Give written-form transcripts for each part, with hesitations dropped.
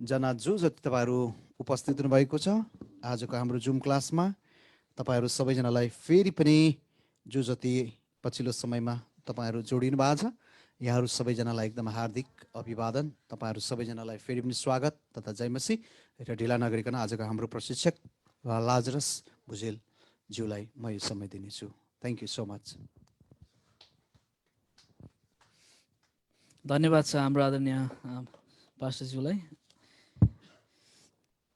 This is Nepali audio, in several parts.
जना जो जति तपाईँहरू उपस्थित हुनुभएको छ आजको हाम्रो जुम क्लासमा तपाईँहरू सबैजनालाई फेरि पनि जो जति पछिल्लो समयमा तपाईँहरू जोडिनु भएको छ यहाँहरू सबैजनालाई एकदम हार्दिक अभिवादन। तपाईँहरू सबैजनालाई फेरि पनि स्वागत तथा जय मसी र ढिला नगरिकन आजको हाम्रो प्रशिक्षक लाजरस भुजेल ज्यूलाई म यो समय दिनेछु। Thank you so much. धन्यवाद छ हाम्रो आदरणीय पास्टरज्यूलाई।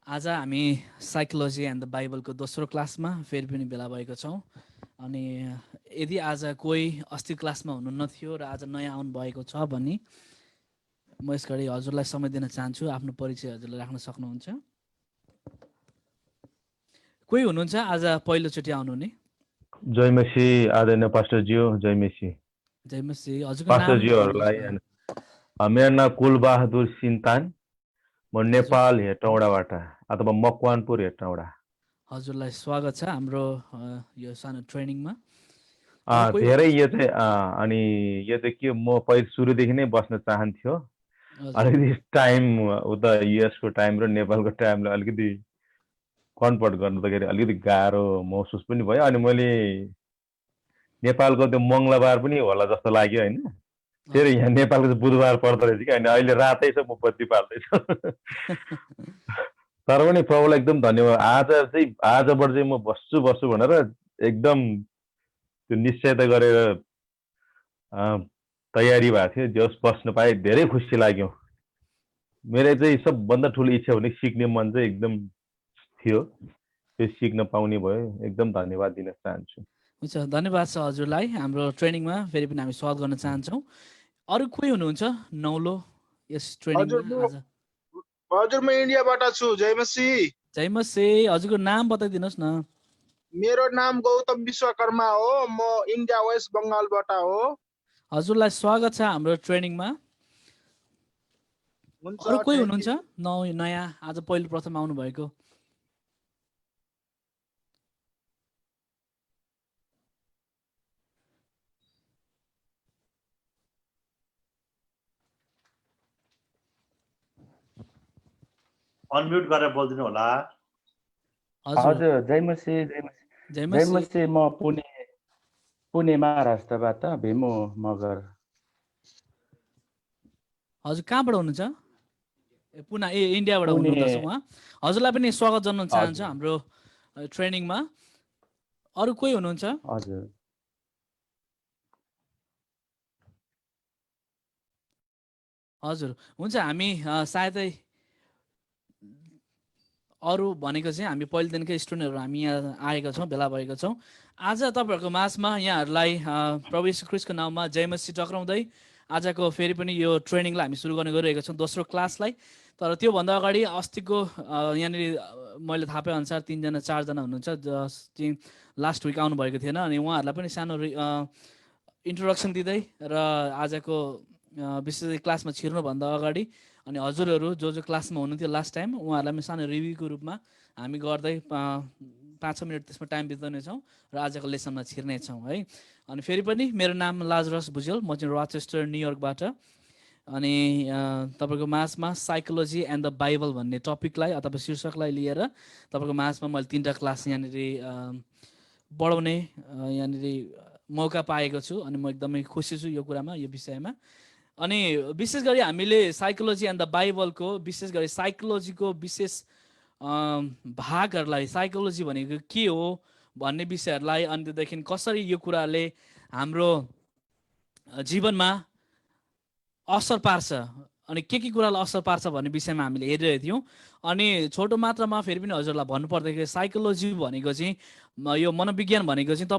आज हामी साइकोलोजी एन्ड द बाइबलको दोस्रो क्लासमा फेरि पनि भेला भएको छौँ। अनि यदि आज कोही अस्ति क्लासमा हुनुहुन्न थियो र आज नयाँ आउनुभएको छ भने म यस घडी हजुरलाई समय दिन चाहन्छु। आफ्नो परिचय हजुरले राख्न सक्नुहुन्छ। कोही हुनुहुन्छ आज पहिलोचोटि आउनुहुने? जय मसी आदरणीय पास्टरज्यू, जय मसी। जय मसी। हजुरको नाम? पास्टरज्यूहरूलाई मेरो नाम कुलबहादुर सिन्तान, म नेपाल हेटौँडाबाट अथवा मकवानपुर हेटौँडा। हजुरलाई स्वागत छ हाम्रो यो सानो ट्रेनिङमा। धेरै यो चाहिँ अनि यो चाहिँ के म पहिला सुरुदेखि नै बस्न चाहन्थ्यो। अलिकति टाइम उता युएसको टाइम र नेपालको टाइमले अलिकति कन्भर्ट गर्दाखेरि अलिकति गाह्रो महसुस पनि भयो। अनि मैले नेपालको त्यो मङ्गलबार पनि होला जस्तो लाग्यो होइन। फेरि यहाँ नेपालको चाहिँ बुधबार पर्दो रहेछ कि होइन, अहिले रातै छ, म बत्ती पाल्दैछु। तर पनि प्रभुलाई एकदम धन्यवाद। आजबाट चाहिँ म बस्छु भनेर एकदम त्यो निश्चयता गरेर तयारी भएको थियो। जस बस्न पाएँ धेरै खुसी लाग्यो। मेरो चाहिँ सबभन्दा ठुलो इच्छा भने सिक्ने मन चाहिँ एकदम थियो, त्यो सिक्न पाउने भयो। एकदम धन्यवाद दिन चाहन्छु। हुन्छ, धन्यवाद छ हजुरलाई। हाम्रो ट्रेनिङमा फेरि पनि हामी स्वागत गर्न चाहन्छौँ। अरू कोही हुनुहुन्छ नौलो यस ट्रेनिङमा? हजुर म इन्डियाबाट छु। जय मसी। जय मसी। हजुरको नाम बताइदिनुहोस् न। मेरो नाम गौतम विश्वकर्मा हो। म इन्डिया वेस्ट बङ्गालबाट हो। हजुरलाई स्वागत छ हाम्रो ट्रेनिङमा। अरू कोही हुनुहुन्छ नयाँ आज पहिलो प्रथम आउनु भएको? अनम्युट गरेर बोल्दिनु होला। हजुर जय मसी। जय मसी। म पुणे महाराष्ट्रबाट भीमु मगर। हजुर कहाँबाट हुनुहुन्छ? पुणे इन्डियाबाट हुनुहुन्छ उहाँ। हजुरलाई पनि स्वागत जनाउन चाहन्छु हाम्रो ट्रेनिङमा। अरू कोही हुनुहुन्छ? हजुर हजुर हुन्छ। हामी सायदै अरू भनेको चाहिँ हामी पहिलेदेखिकै स्टुडेन्टहरू हामी यहाँ आएका छौँ, भेला भएका छौँ। आज तपाईँहरूको माझमा यहाँहरूलाई प्रभु यीशु ख्रीष्टको नाममा जय मसी टक्राउँदै आजको फेरि पनि यो ट्रेनिङलाई हामी सुरु गर्ने गरिरहेका छौँ, दोस्रो क्लासलाई। तर त्योभन्दा अगाडि अस्तिको यहाँनिर मैले थाहा पाएअनुसार 3 जना 4 जना हुनुहुन्छ जस चाहिँ लास्ट विक आउनुभएको थिएन। अनि उहाँहरूलाई पनि सानो इन्ट्रोडक्सन दिँदै र आजको विशेष क्लासमा छिर्नुभन्दा अगाडि अनि हजुरहरू जो क्लासमा हुनुहुन्थ्यो लास्ट टाइम उहाँहरूलाई पनि सानो रिभ्यूको रूपमा हामी गर्दै 5-6 मिनट त्यसमा टाइम बिताउनेछौँ र आजको लेसनमा छिर्नेछौँ है। अनि फेरि पनि मेरो नाम लाजरस भुजेल, म चाहिँ रोचेस्टर न्युयोर्कबाट। अनि तपाईँको माझमा साइकोलोजी एन्ड द बाइबल भन्ने टपिकलाई अथवा शीर्षकलाई लिएर तपाईँको माझमा मैले 3टा क्लास यहाँनिर बढाउने यहाँनिर मौका पाएको छु। अनि म एकदमै खुसी छु यो कुरामा, यो विषयमा। अनि विशेष गरी हामीले साइकोलोजी एन्ड द बाइबलको विशेष गरी साइकोलोजीको विशेष भागहरूलाई, साइकोलोजी भनेको के हो भन्ने विषयहरूलाई, अनि त्योदेखि कसरी यो कुराले हाम्रो जीवनमा असर पार्छ अनि के कुरालाई असर पार्छ भन्ने विषयमा हामीले हेरिरहेको थियौँ। अनि छोटो मात्रामा फेरि पनि हजुरलाई भन्नुपर्दाखेरि साइकोलोजी भनेको चाहिँ यो मनोविज्ञान भनेको चाहिँ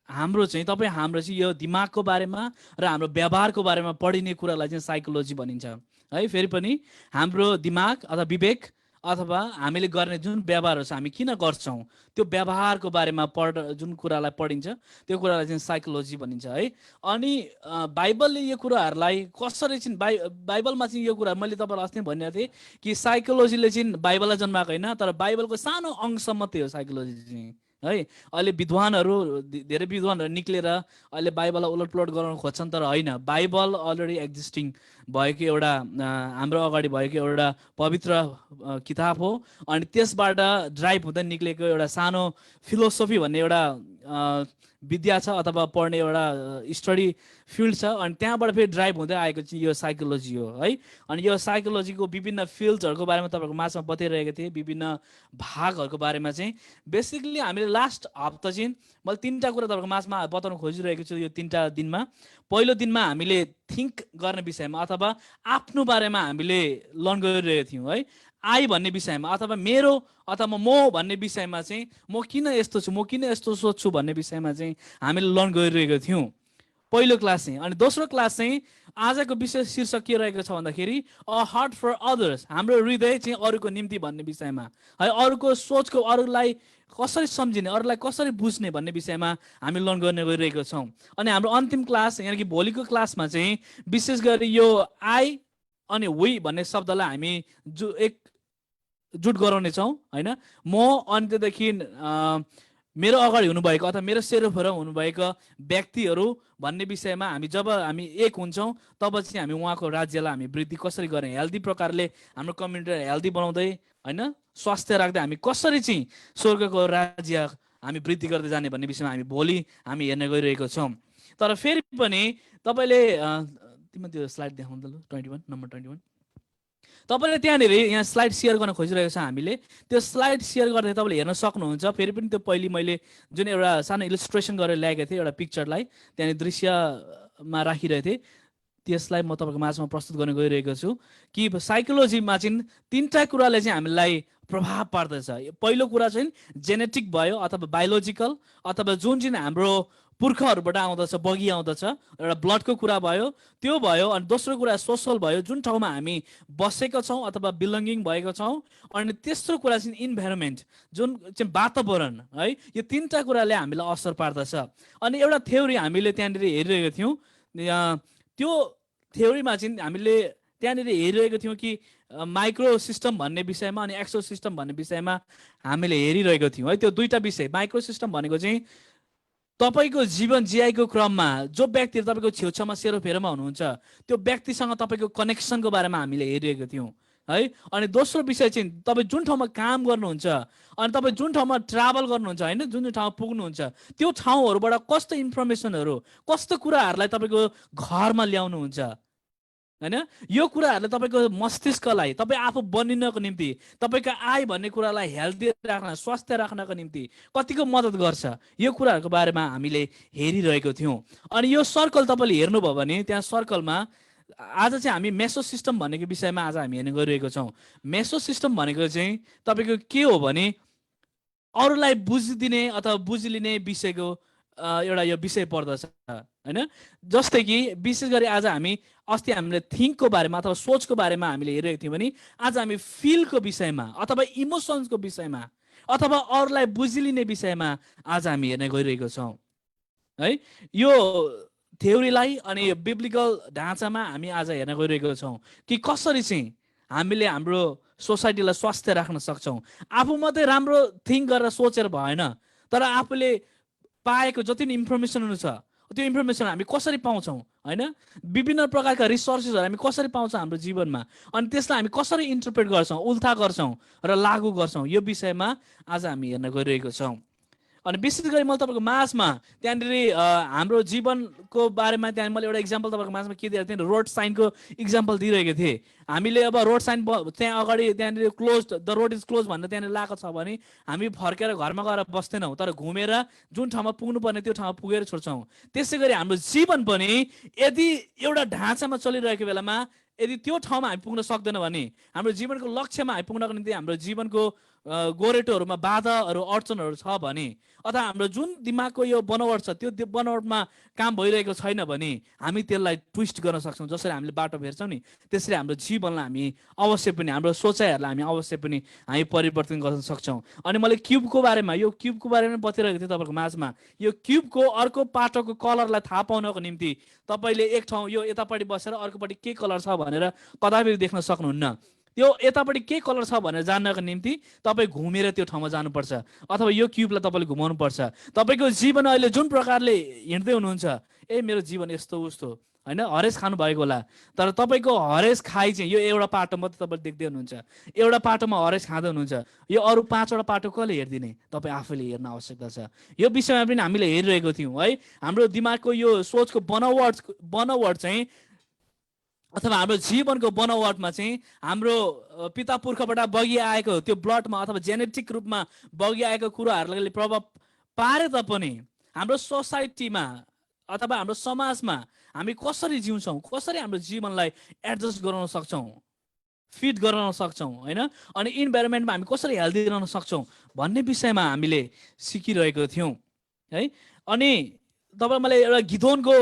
हाम्रो चाहिँ यो दिमागको बारेमा र हाम्रो व्यवहारको बारेमा पढिने कुरालाई चाहिँ साइकोलोजी भनिन्छ है। फेरि पनि हाम्रो दिमाग अथवा विवेक अथवा हामीले गर्ने जुन व्यवहारहरू छ, हामी किन गर्छौँ त्यो व्यवहारको बारेमा जुन कुरालाई पढिन्छ त्यो कुरालाई चाहिँ साइकोलोजी भनिन्छ है। अनि बाइबलले यो कुराहरूलाई कसरी चाहिँ बाइबलमा चाहिँ यो कुरा मैले तपाईँलाई अस्ति भनिरहेको थिएँ कि साइकोलोजीले चाहिँ बाइबललाई जन्माएको होइन, तर बाइबलको सानो अंशसम्म त्यो हो साइकोलोजी चाहिँ है। अहिले विद्वानहरू धेरै विद्वानहरू निक्लेर अहिले बाइबललाई उलटपलट गराउन खोज्छन्, तर होइन, बाइबल अलरेडी एक्जिस्टिङ भएको एउटा हाम्रो अगाडि भएको एउटा पवित्र किताब हो। अनि त्यसबाट ड्राइभ हुँदै निक्लेको एउटा सानो फिलोसोफी भन्ने एउटा विद्या छ अथवा पढ्ने एउटा स्टडी फिल्ड छ। अनि त्यहाँबाट फेरि ड्राइभ हुँदै आएको चाहिँ यो साइकोलोजी हो है। अनि यो साइकोलोजीको विभिन्न फिल्ड्सहरूको बारेमा तपाईँहरूको माझमा बताइरहेको थिएँ, विभिन्न भागहरूको बारेमा चाहिँ। बेसिकली हामीले लास्ट हप्ता चाहिँ मैले 3टा कुरा तपाईँहरूको माझमा बताउन खोजिरहेको छु यो 3टा दिनमा। पहिलो दिनमा हामीले थिङ्क गर्ने विषयमा अथवा आफ्नो बारेमा हामीले लर्न गरिरहेको थियौँ है। आई भन्ने विषयमा अथवा मेरो अथवा म भन्ने विषयमा चाहिँ म किन यस्तो छु, म किन यस्तो सोच्छु भन्ने विषयमा चाहिँ हामीले लर्न गरिरहेको थियौँ पहिलो क्लास चाहिँ। अनि दोस्रो क्लास चाहिँ आजको विषय शीर्षक के रहेको छ भन्दाखेरि अ हार्ट फर अदर्स, हाम्रो हृदय चाहिँ अरूको निम्ति भन्ने विषयमा है। अरूको सोचको, अरूलाई कसरी सम्झिने, अरूलाई कसरी बुझ्ने भन्ने विषयमा हामी लर्न गर्ने गइरहेको छौँ। अनि हाम्रो अन्तिम क्लास यानि कि भोलिको क्लासमा चाहिँ विशेष गरी यो आई अनि वी भन्ने शब्दलाई हामी एकजुट गराउनेछौँ होइन। म अनि त्यहाँदेखि मेरो अगाडि हुनुभएको अथवा मेरो सेरोफेर हुनुभएको व्यक्तिहरू भन्ने विषयमा हामी जब हामी एक हुन्छौँ तब चाहिँ हामी उहाँको राज्यलाई हामी वृद्धि कसरी गर्ने, हेल्दी प्रकारले हाम्रो कम्युनिटीलाई हेल्दी बनाउँदै होइन, स्वास्थ्य राख्दै हामी कसरी चाहिँ स्वर्गको राज्य हामी वृद्धि गर्दै जाने भन्ने विषयमा हामी भोलि हामी हेर्न गइरहेको छौँ। तर फेरि पनि तपाईँले तिमीले त्यो स्लाइड देखाउनु त ल, 21 नम्बर 21 तपाईँले त्यहाँनिर यहाँ स्लाइड सेयर गर्न खोजिरहेको छ हामीले। त्यो स्लाइड सेयर गर्दा तपाईँले हेर्न सक्नुहुन्छ। फेरि पनि त्यो पहिले मैले जुन एउटा सानो इलिस्ट्रेसन गरेर ल्याएको थिएँ एउटा पिक्चरलाई त्यहाँनिर दृश्यमा राखिरहेको थिएँ, त्यसलाई म तपाईँको माझमा प्रस्तुत गर्न गइरहेको छु कि साइकोलोजीमा चाहिँ 3टा कुराले चाहिँ हामीलाई प्रभाव पार्दछ। पहिलो कुरा चाहिँ जेनेटिक भयो अथवा बायोलोजिकल अथवा जुन चाहिँ हाम्रो पुर्खाहरूबाट आउँदछ, बगी आउँदछ, एउटा ब्लडको कुरा भयो त्यो भयो। अनि दोस्रो कुरा सोसल भयो, जुन ठाउँमा हामी बसेका छौँ अथवा बिलोङ्गिङ भएको छौँ। अनि तेस्रो कुरा चाहिँ इन्भाइरोमेन्ट, जुन चाहिँ वातावरण है। यो 3टा कुराले हामीलाई असर पार्दछ। अनि एउटा थ्योरी हामीले त्यहाँनिर हेरिरहेको थियौँ, त्यो थ्योरीमा चाहिँ हामीले त्यहाँनिर हेरिरहेको थियौँ कि माइक्रो सिस्टम भन्ने विषयमा अनि एक्सो सिस्टम भन्ने विषयमा हामीले हेरिरहेको थियौँ है। त्यो 2टा विषय, माइक्रो सिस्टम भनेको चाहिँ तपाईँको जीवन जियाइको क्रममा जो व्यक्तिहरू तपाईँको छेउछाउमा सेरोफेरोमा हुनुहुन्छ त्यो व्यक्तिसँग तपाईँको कनेक्सनको बारेमा हामीले हेरिरहेको थियौँ है। अनि दोस्रो विषय चाहिँ तपाईँ जुन ठाउँमा काम गर्नुहुन्छ अनि तपाईँ जुन ठाउँमा ट्राभल गर्नुहुन्छ होइन, जुन जुन ठाउँमा पुग्नुहुन्छ त्यो ठाउँहरूबाट कस्तो इन्फर्मेसनहरू, कस्तो कुराहरूलाई तपाईँको घरमा ल्याउनुहुन्छ होइन। यो कुराहरूले तपाईँको मस्तिष्कलाई तपाईँ आफू बनिनको निम्ति, तपाईँको आय भन्ने कुरालाई हेल्दी राख्न, स्वास्थ्य राख्नको निम्ति कतिको मद्दत गर्छ, यो कुराहरूको बारेमा हामीले हेरिरहेको थियौँ। अनि यो सर्कल तपाईँले हेर्नुभयो भने त्यहाँ सर्कलमा आज चाहिँ हामी मेसो सिस्टम भनेको विषयमा आज हामी हेर्ने गरिरहेको छौँ। मेसो सिस्टम भनेको चाहिँ तपाईँको के हो भने अरूलाई बुझिदिने अथवा बुझिलिने विषयको एउटा यो विषय पर्दछ होइन। जस्तै कि विशेष गरी आज हामी अस्ति हामीले थिङ्कको बारेमा अथवा सोचको बारेमा हामीले हेरेको थियौँ भने आज हामी फिलको विषयमा अथवा इमोसन्सको विषयमा अथवा अरूलाई बुझिलिने विषयमा आज हामी हेर्न गइरहेको छौँ है। यो थ्योरीलाई अनि बिब्लिकल ढाँचामा हामी आज हेर्न गइरहेको छौँ कि कसरी चाहिँ हामीले हाम्रो सोसाइटीलाई स्वास्थ्य राख्न सक्छौँ। आफू मात्रै राम्रो थिङ्क गरेर सोचेर भएन, तर आफूले पाएको जति पनि इन्फर्मेसनहरू छ त्यो इन्फर्मेसन हामी कसरी पाउँछौँ होइन, विभिन्न प्रकारका रिसोर्सेसहरू हामी कसरी पाउँछौँ हाम्रो जीवनमा, अनि त्यसलाई हामी कसरी इन्टरप्रेट गर्छौँ, उल्था गर्छौँ र लागू गर्छौँ, यो विषयमा आज हामी हेर्न गइरहेको छौँ। अनि विशेष गरी मैले तपाईँको माझमा त्यहाँनिर हाम्रो जीवनको बारेमा त्यहाँ मैले एउटा इक्जाम्पल तपाईँको माझमा के दिएको थिएँ, रोड साइनको इक्जाम्पल दिइरहेको थिएँ। हामीले अब रोड साइन त्यहाँ अगाडि त्यहाँनिर close, the road is close भनेर त्यहाँनिर लगाएको छ भने हामी फर्केर घरमा गएर बस्दैनौँ, तर घुमेर जुन ठाउँमा पुग्नुपर्ने त्यो ठाउँमा पुगेर छोड्छौँ। त्यसै गरी हाम्रो जीवन पनि यदि एउटा ढाँचामा चलिरहेको बेलामा यदि त्यो ठाउँमा हामी पुग्न सक्दैन भने हाम्रो जीवनको लक्ष्यमा हामी पुग्नको निम्ति हाम्रो जीवनको गोरेटोहरूमा बाधाहरू अडचनहरू छ भने अथवा हाम्रो जुन दिमागको यो बनावट छ त्यो बनावटमा काम भइरहेको छैन भने हामी त्यसलाई ट्विस्ट गर्न सक्छौँ। जसरी हामीले बाटो भेट्छौँ नि त्यसरी हाम्रो जीवनलाई हामी अवश्य पनि, हाम्रो सोचाइहरूलाई हामी अवश्य पनि हामी परिवर्तन गर्न सक्छौँ। अनि मैले क्युबको बारेमा, यो क्युबको बारेमा बताइरहेको थिएँ तपाईँको माझमा। यो क्युबको अर्को पाटोको कलरलाई थाहा पाउनको निम्ति तपाईँले एक ठाउँ यो यतापट्टि बसेर अर्कोपट्टि के कलर छ भनेर कदापि देख्न सक्नुहुन्न। त्यो यतापट्टि के कलर छ भनेर जान्नको निम्ति तपाईँ घुमेर त्यो ठाउँमा जानुपर्छ, अथवा यो क्युबलाई तपाईँले घुमाउनुपर्छ। तपाईँको जीवन अहिले जुन प्रकारले हिँड्दै हुनुहुन्छ, मेरो जीवन यस्तो उस्तो होइन, हरेस खानुभएको होला, तर तपाईँको हरेस खाइ चाहिँ यो एउटा पाटो मात्रै तपाईँले देख्दै हुनुहुन्छ, एउटा पाटोमा हरेस खाँदै हुनुहुन्छ। यो अरू 5वटा पाटो कसले हेरिदिने? तपाईँ आफैले हेर्न आवश्यकता छ। यो विषयमा पनि हामीले हेरिरहेको थियौँ है। हाम्रो दिमागको यो सोचको बनावट चाहिँ, अथवा हाम्रो जीवनको बनावटमा चाहिँ हाम्रो पिता पुर्खाबाट बगिआएको त्यो ब्लडमा अथवा जेनेटिक रूपमा बगिआएको कुराहरूले प्रभाव पारे तापनि हाम्रो सोसाइटीमा अथवा हाम्रो समाजमा हामी कसरी जिउँछौँ, कसरी हाम्रो जीवनलाई एडजस्ट गराउन सक्छौँ, फिट गराउन सक्छौँ होइन, अनि इन्भाइरोमेन्टमा हामी कसरी हेल्दी रहन सक्छौँ भन्ने विषयमा हामीले सिकिरहेको थियौँ है। अनि तपाईँ मलाई एउटा गिदोनको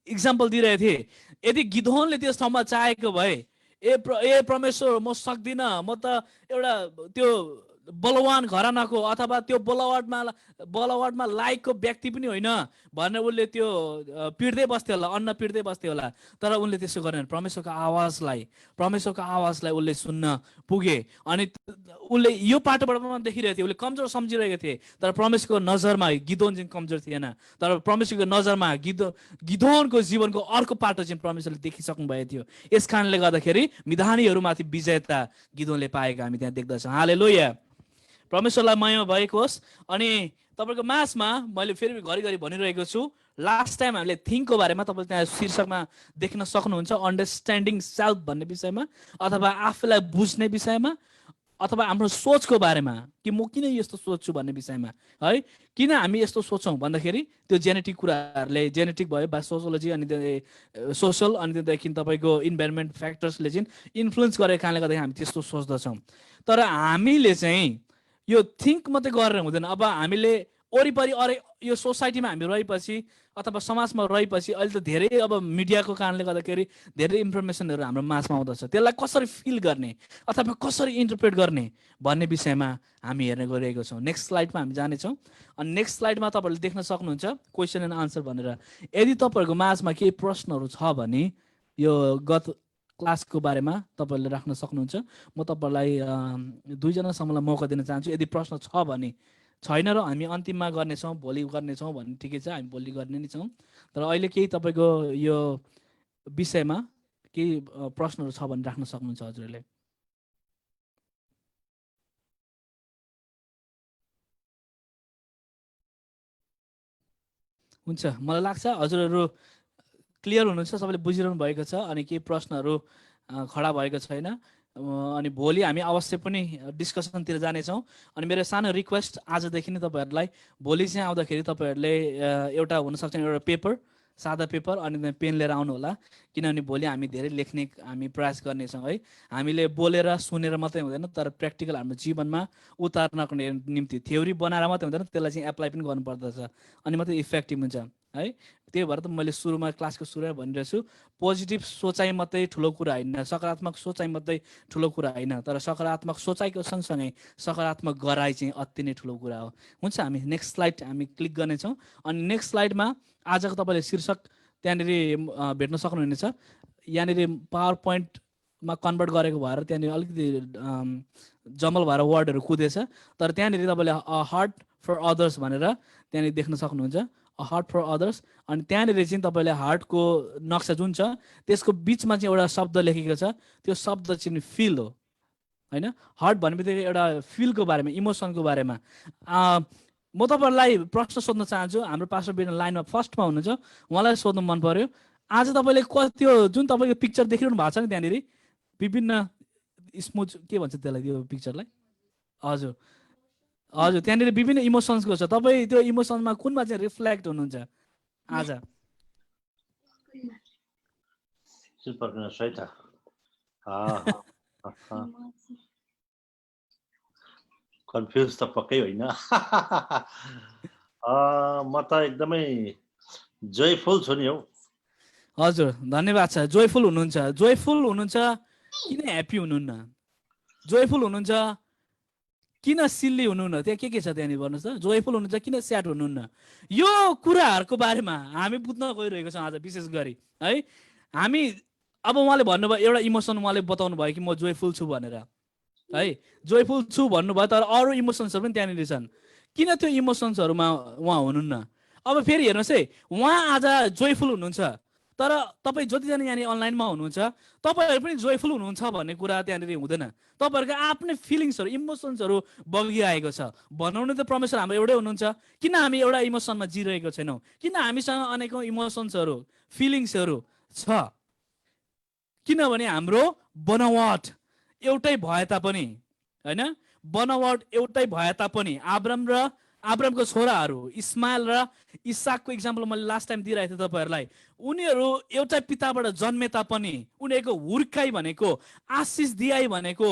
इक्जाम्पल दिइरहेको थिएँ। यदि गिदोनले त्यस ठाउँमा चाहेको भए परमेश्वर म सक्दिनँ, म त एउटा त्यो बलवान घरानाको अथवा त्यो बलवाटमा लायकको व्यक्ति पनि होइन भनेर उसले त्यो पिट्दै बस्थ्यो होला, अन्न पिट्दै बस्थ्यो होला। तर उनले त्यसो गरेन। परमेश्वरको आवाजलाई उसले सुन्न पुगे। अनि उसले यो पाटोबाट पनि देखिरहेको थियो, उसले कमजोर सम्झिरहेको थिए, तर परमेश्वरको नजरमा गिदोन चाहिँ कमजोर थिएन। तर परमेश्वरको नजरमा गिदोनको जीवनको अर्को पाटो चाहिँ परमेश्वरले देखिसक्नु भएको थियो। यस कारणले गर्दाखेरि मिधानीहरूमाथि विजयता गिदोनले पाएको हामी त्यहाँ देख्दछौँ। हालेलुया, परमेश्वरलाई महिमा भएको होस्। अनि तपाईँको मासमा मैले फेरि घरिघरि भनिरहेको छु, लास्ट टाइम हामीले थिङ्कको बारेमा तपाईँले त्यहाँ शीर्षकमा देख्न सक्नुहुन्छ, अन्डरस्ट्यान्डिङ सेल्फ भन्ने विषयमा, अथवा आफूलाई बुझ्ने विषयमा, अथवा हाम्रो सोचको बारेमा कि म किन यस्तो सोच्छु भन्ने विषयमा है। किन हामी यस्तो सोच्छौँ भन्दाखेरि त्यो जेनेटिक कुराहरूले, जेनेटिक भयो बा सोसियोलोजी, अनि सोसल, अनि त्यहाँदेखि तपाईँको इन्भाइरोमेन्ट फ्याक्टर्सले चाहिँ इन्फ्लुएन्स गरेको कारणले गर्दाखेरि हामी त्यस्तो सोच्दछौँ। तर हामीले चाहिँ यो थिङ्क मात्रै गरेर हुँदैन। अब हामीले वरिपरि यो सोसाइटीमा हामी रहेपछि अथवा समाजमा रहेपछि अहिले त धेरै अब मिडियाको कारणले गर्दाखेरि धेरै इन्फर्मेसनहरू हाम्रो माझमा आउँदछ। त्यसलाई कसरी फिल गर्ने अथवा कसरी इन्टरप्रेट गर्ने भन्ने विषयमा हामी हेर्ने गरिरहेको छौँ। नेक्स्ट स्लाइडमा हामी जानेछौँ। अनि नेक्स्ट स्लाइडमा तपाईँहरूले देख्न सक्नुहुन्छ क्वेसन एन्ड आन्सर भनेर। यदि तपाईँहरूको माझमा केही प्रश्नहरू छ भने यो गत क्लासको बारेमा तपाईँहरूले राख्न सक्नुहुन्छ। म तपाईँहरूलाई 2जनासम्मलाई मौका दिन चाहन्छु। यदि प्रश्न छ भने, छैन र हामी अन्तिममा गर्नेछौँ, भोलि गर्नेछौँ भने ठिकै छ, हामी भोलि गर्ने नै छौँ। तर अहिले केही तपाईँको यो विषयमा केही प्रश्नहरू छ भने राख्न सक्नुहुन्छ हजुरहरूले। हुन्छ, मलाई लाग्छ हजुरहरू क्लियर हुनुहुन्छ, सबैले बुझिरहनु भएको छ। अनि केही प्रश्नहरू खडा भएको छैन। अनि भोलि हामी अवश्य पनि डिस्कसनतिर जानेछौँ। अनि मेरो सानो रिक्वेस्ट आजदेखि नै तपाईँहरूलाई, भोलि चाहिँ आउँदाखेरि तपाईँहरूले एउटा हुनसक्छ एउटा पेपर, सादा पेपर अनि पेन लिएर आउनु होला। किनभने भोलि हामी धेरै लेख्ने हामी प्रयास गर्नेछौँ है। हामीले बोलेर सुनेर मात्रै हुँदैन, तर प्र्याक्टिकल हाम्रो जीवनमा उतार्नको निम्ति थ्योरी बनाएर मात्रै हुँदैन, त्यसलाई चाहिँ एप्लाई पनि गर्नुपर्दछ, अनि मात्रै इफेक्टिभ हुन्छ है। त्यही भएर त मैले सुरुमा क्लासको सुरुमा भनिरहेको छु, पोजिटिभ सोचाइ मात्रै ठुलो कुरा होइन, सकारात्मक सोचाइ मात्रै ठुलो कुरा होइन, तर सकारात्मक सोचाइको सँगसँगै सकारात्मक गराइ चाहिँ अति नै ठुलो कुरा हो। हुन्छ, हामी नेक्स्ट स्लाइड हामी क्लिक गर्नेछौँ। अनि नेक्स्ट स्लाइडमा आजको तपाईँले शीर्षक त्यहाँनिर भेट्न सक्नुहुनेछ। यहाँनिर पावर पोइन्टमा कन्भर्ट गरेको भएर त्यहाँनिर अलिकति जमल भएर वर्डहरू कुदेछ। तर त्यहाँनिर तपाईँले हार्ट फर अदर्स भनेर त्यहाँनिर देख्न सक्नुहुन्छ, हार्ट फर अदर्स। अनि त्यहाँनिर चाहिँ तपाईँले हार्टको नक्सा जुन छ त्यसको बिचमा चाहिँ एउटा शब्द लेखेको छ, त्यो शब्द चाहिँ फिल हो होइन। हार्ट भन्ने बित्तिकै एउटा फिलको बारेमा, इमोसनको बारेमा। म तपाईँहरूलाई प्रश्न सोध्न चाहन्छु। हाम्रो पास्टर बिना लाइनमा फर्स्टमा हुनुहुन्छ, उहाँलाई सोध्नु मन पर्यो। आज तपाईँले त्यो जुन तपाईँको पिक्चर देखिरहनु भएको छ नि त्यहाँनिर विभिन्न स्मुथ के भन्छ त्यसलाई, त्यो पिक्चरलाई? हजुर हजुर, त्यहाँनिर विभिन्न इमोसन्सको छ। तपाईँ त्यो इमोसनमा कुनमा चाहिँ रिफ्लेक्ट हुनुहुन्छ आज? कन्फ्युज त पक्कै होइन। म त एकदमै जोयफुल छु नि हौ। हजुर, धन्यवाद छ। जोयफुल हुनुहुन्छ, जोयफुल हुनुहुन्छ किन ह्याप्पी हुनुहुन्न? जोयफुल हुनुहुन्छ किन सिल्ली हुनुहुन्न? त्यहाँ के छ त्यहाँनिर भन्नुहोस् त। जोयफुल हुनुहुन्छ किन स्याड हुनुहुन्न? यो कुराहरूको बारेमा हामी बुझ्न गइरहेको छौँ आज विशेष गरी है। हामी अब उहाँले भन्नुभयो एउटा इमोसन उहाँले बताउनु भयो कि म जोयफुल छु भनेर है, जोयफुल छु भन्नुभयो, तर अरू इमोसन्सहरू पनि त्यहाँनिर छन्। किन त्यो इमोसन्सहरूमा उहाँ हुनुहुन्न? अब फेरि हेर्नुहोस् है, उहाँ आज जोयफुल हुनुहुन्छ, तर तपाईँ जतिजना यहाँनिर अनलाइनमा हुनुहुन्छ तपाईँहरू पनि जोयफुल हुनुहुन्छ भन्ने कुरा त्यहाँनिर हुँदैन। तपाईँहरूको आफ्नै फिलिङ्सहरू इमोसन्सहरू बगिआएको छ। बनाउने त परमेश्वर हाम्रो एउटै हुनुहुन्छ, किन हामी एउटा इमोसनमा जिरहेको छैनौँ? किन हामीसँग अनेकौँ इमोसन्सहरू फिलिङ्सहरू छ? किनभने हाम्रो बनावट एउटै भए तापनि, होइन, बनावट एउटै भए तापनि आब्रामको छोराहरू इस्माइल र इसाकको इक्जाम्पल मैले लास्ट टाइम दिइरहेको थिएँ तपाईँहरूलाई। उनीहरू एउटै पिताबाट जन्मे तापनि उनीहरूको हुर्काइ भनेको, आशिष दियाइ भनेको,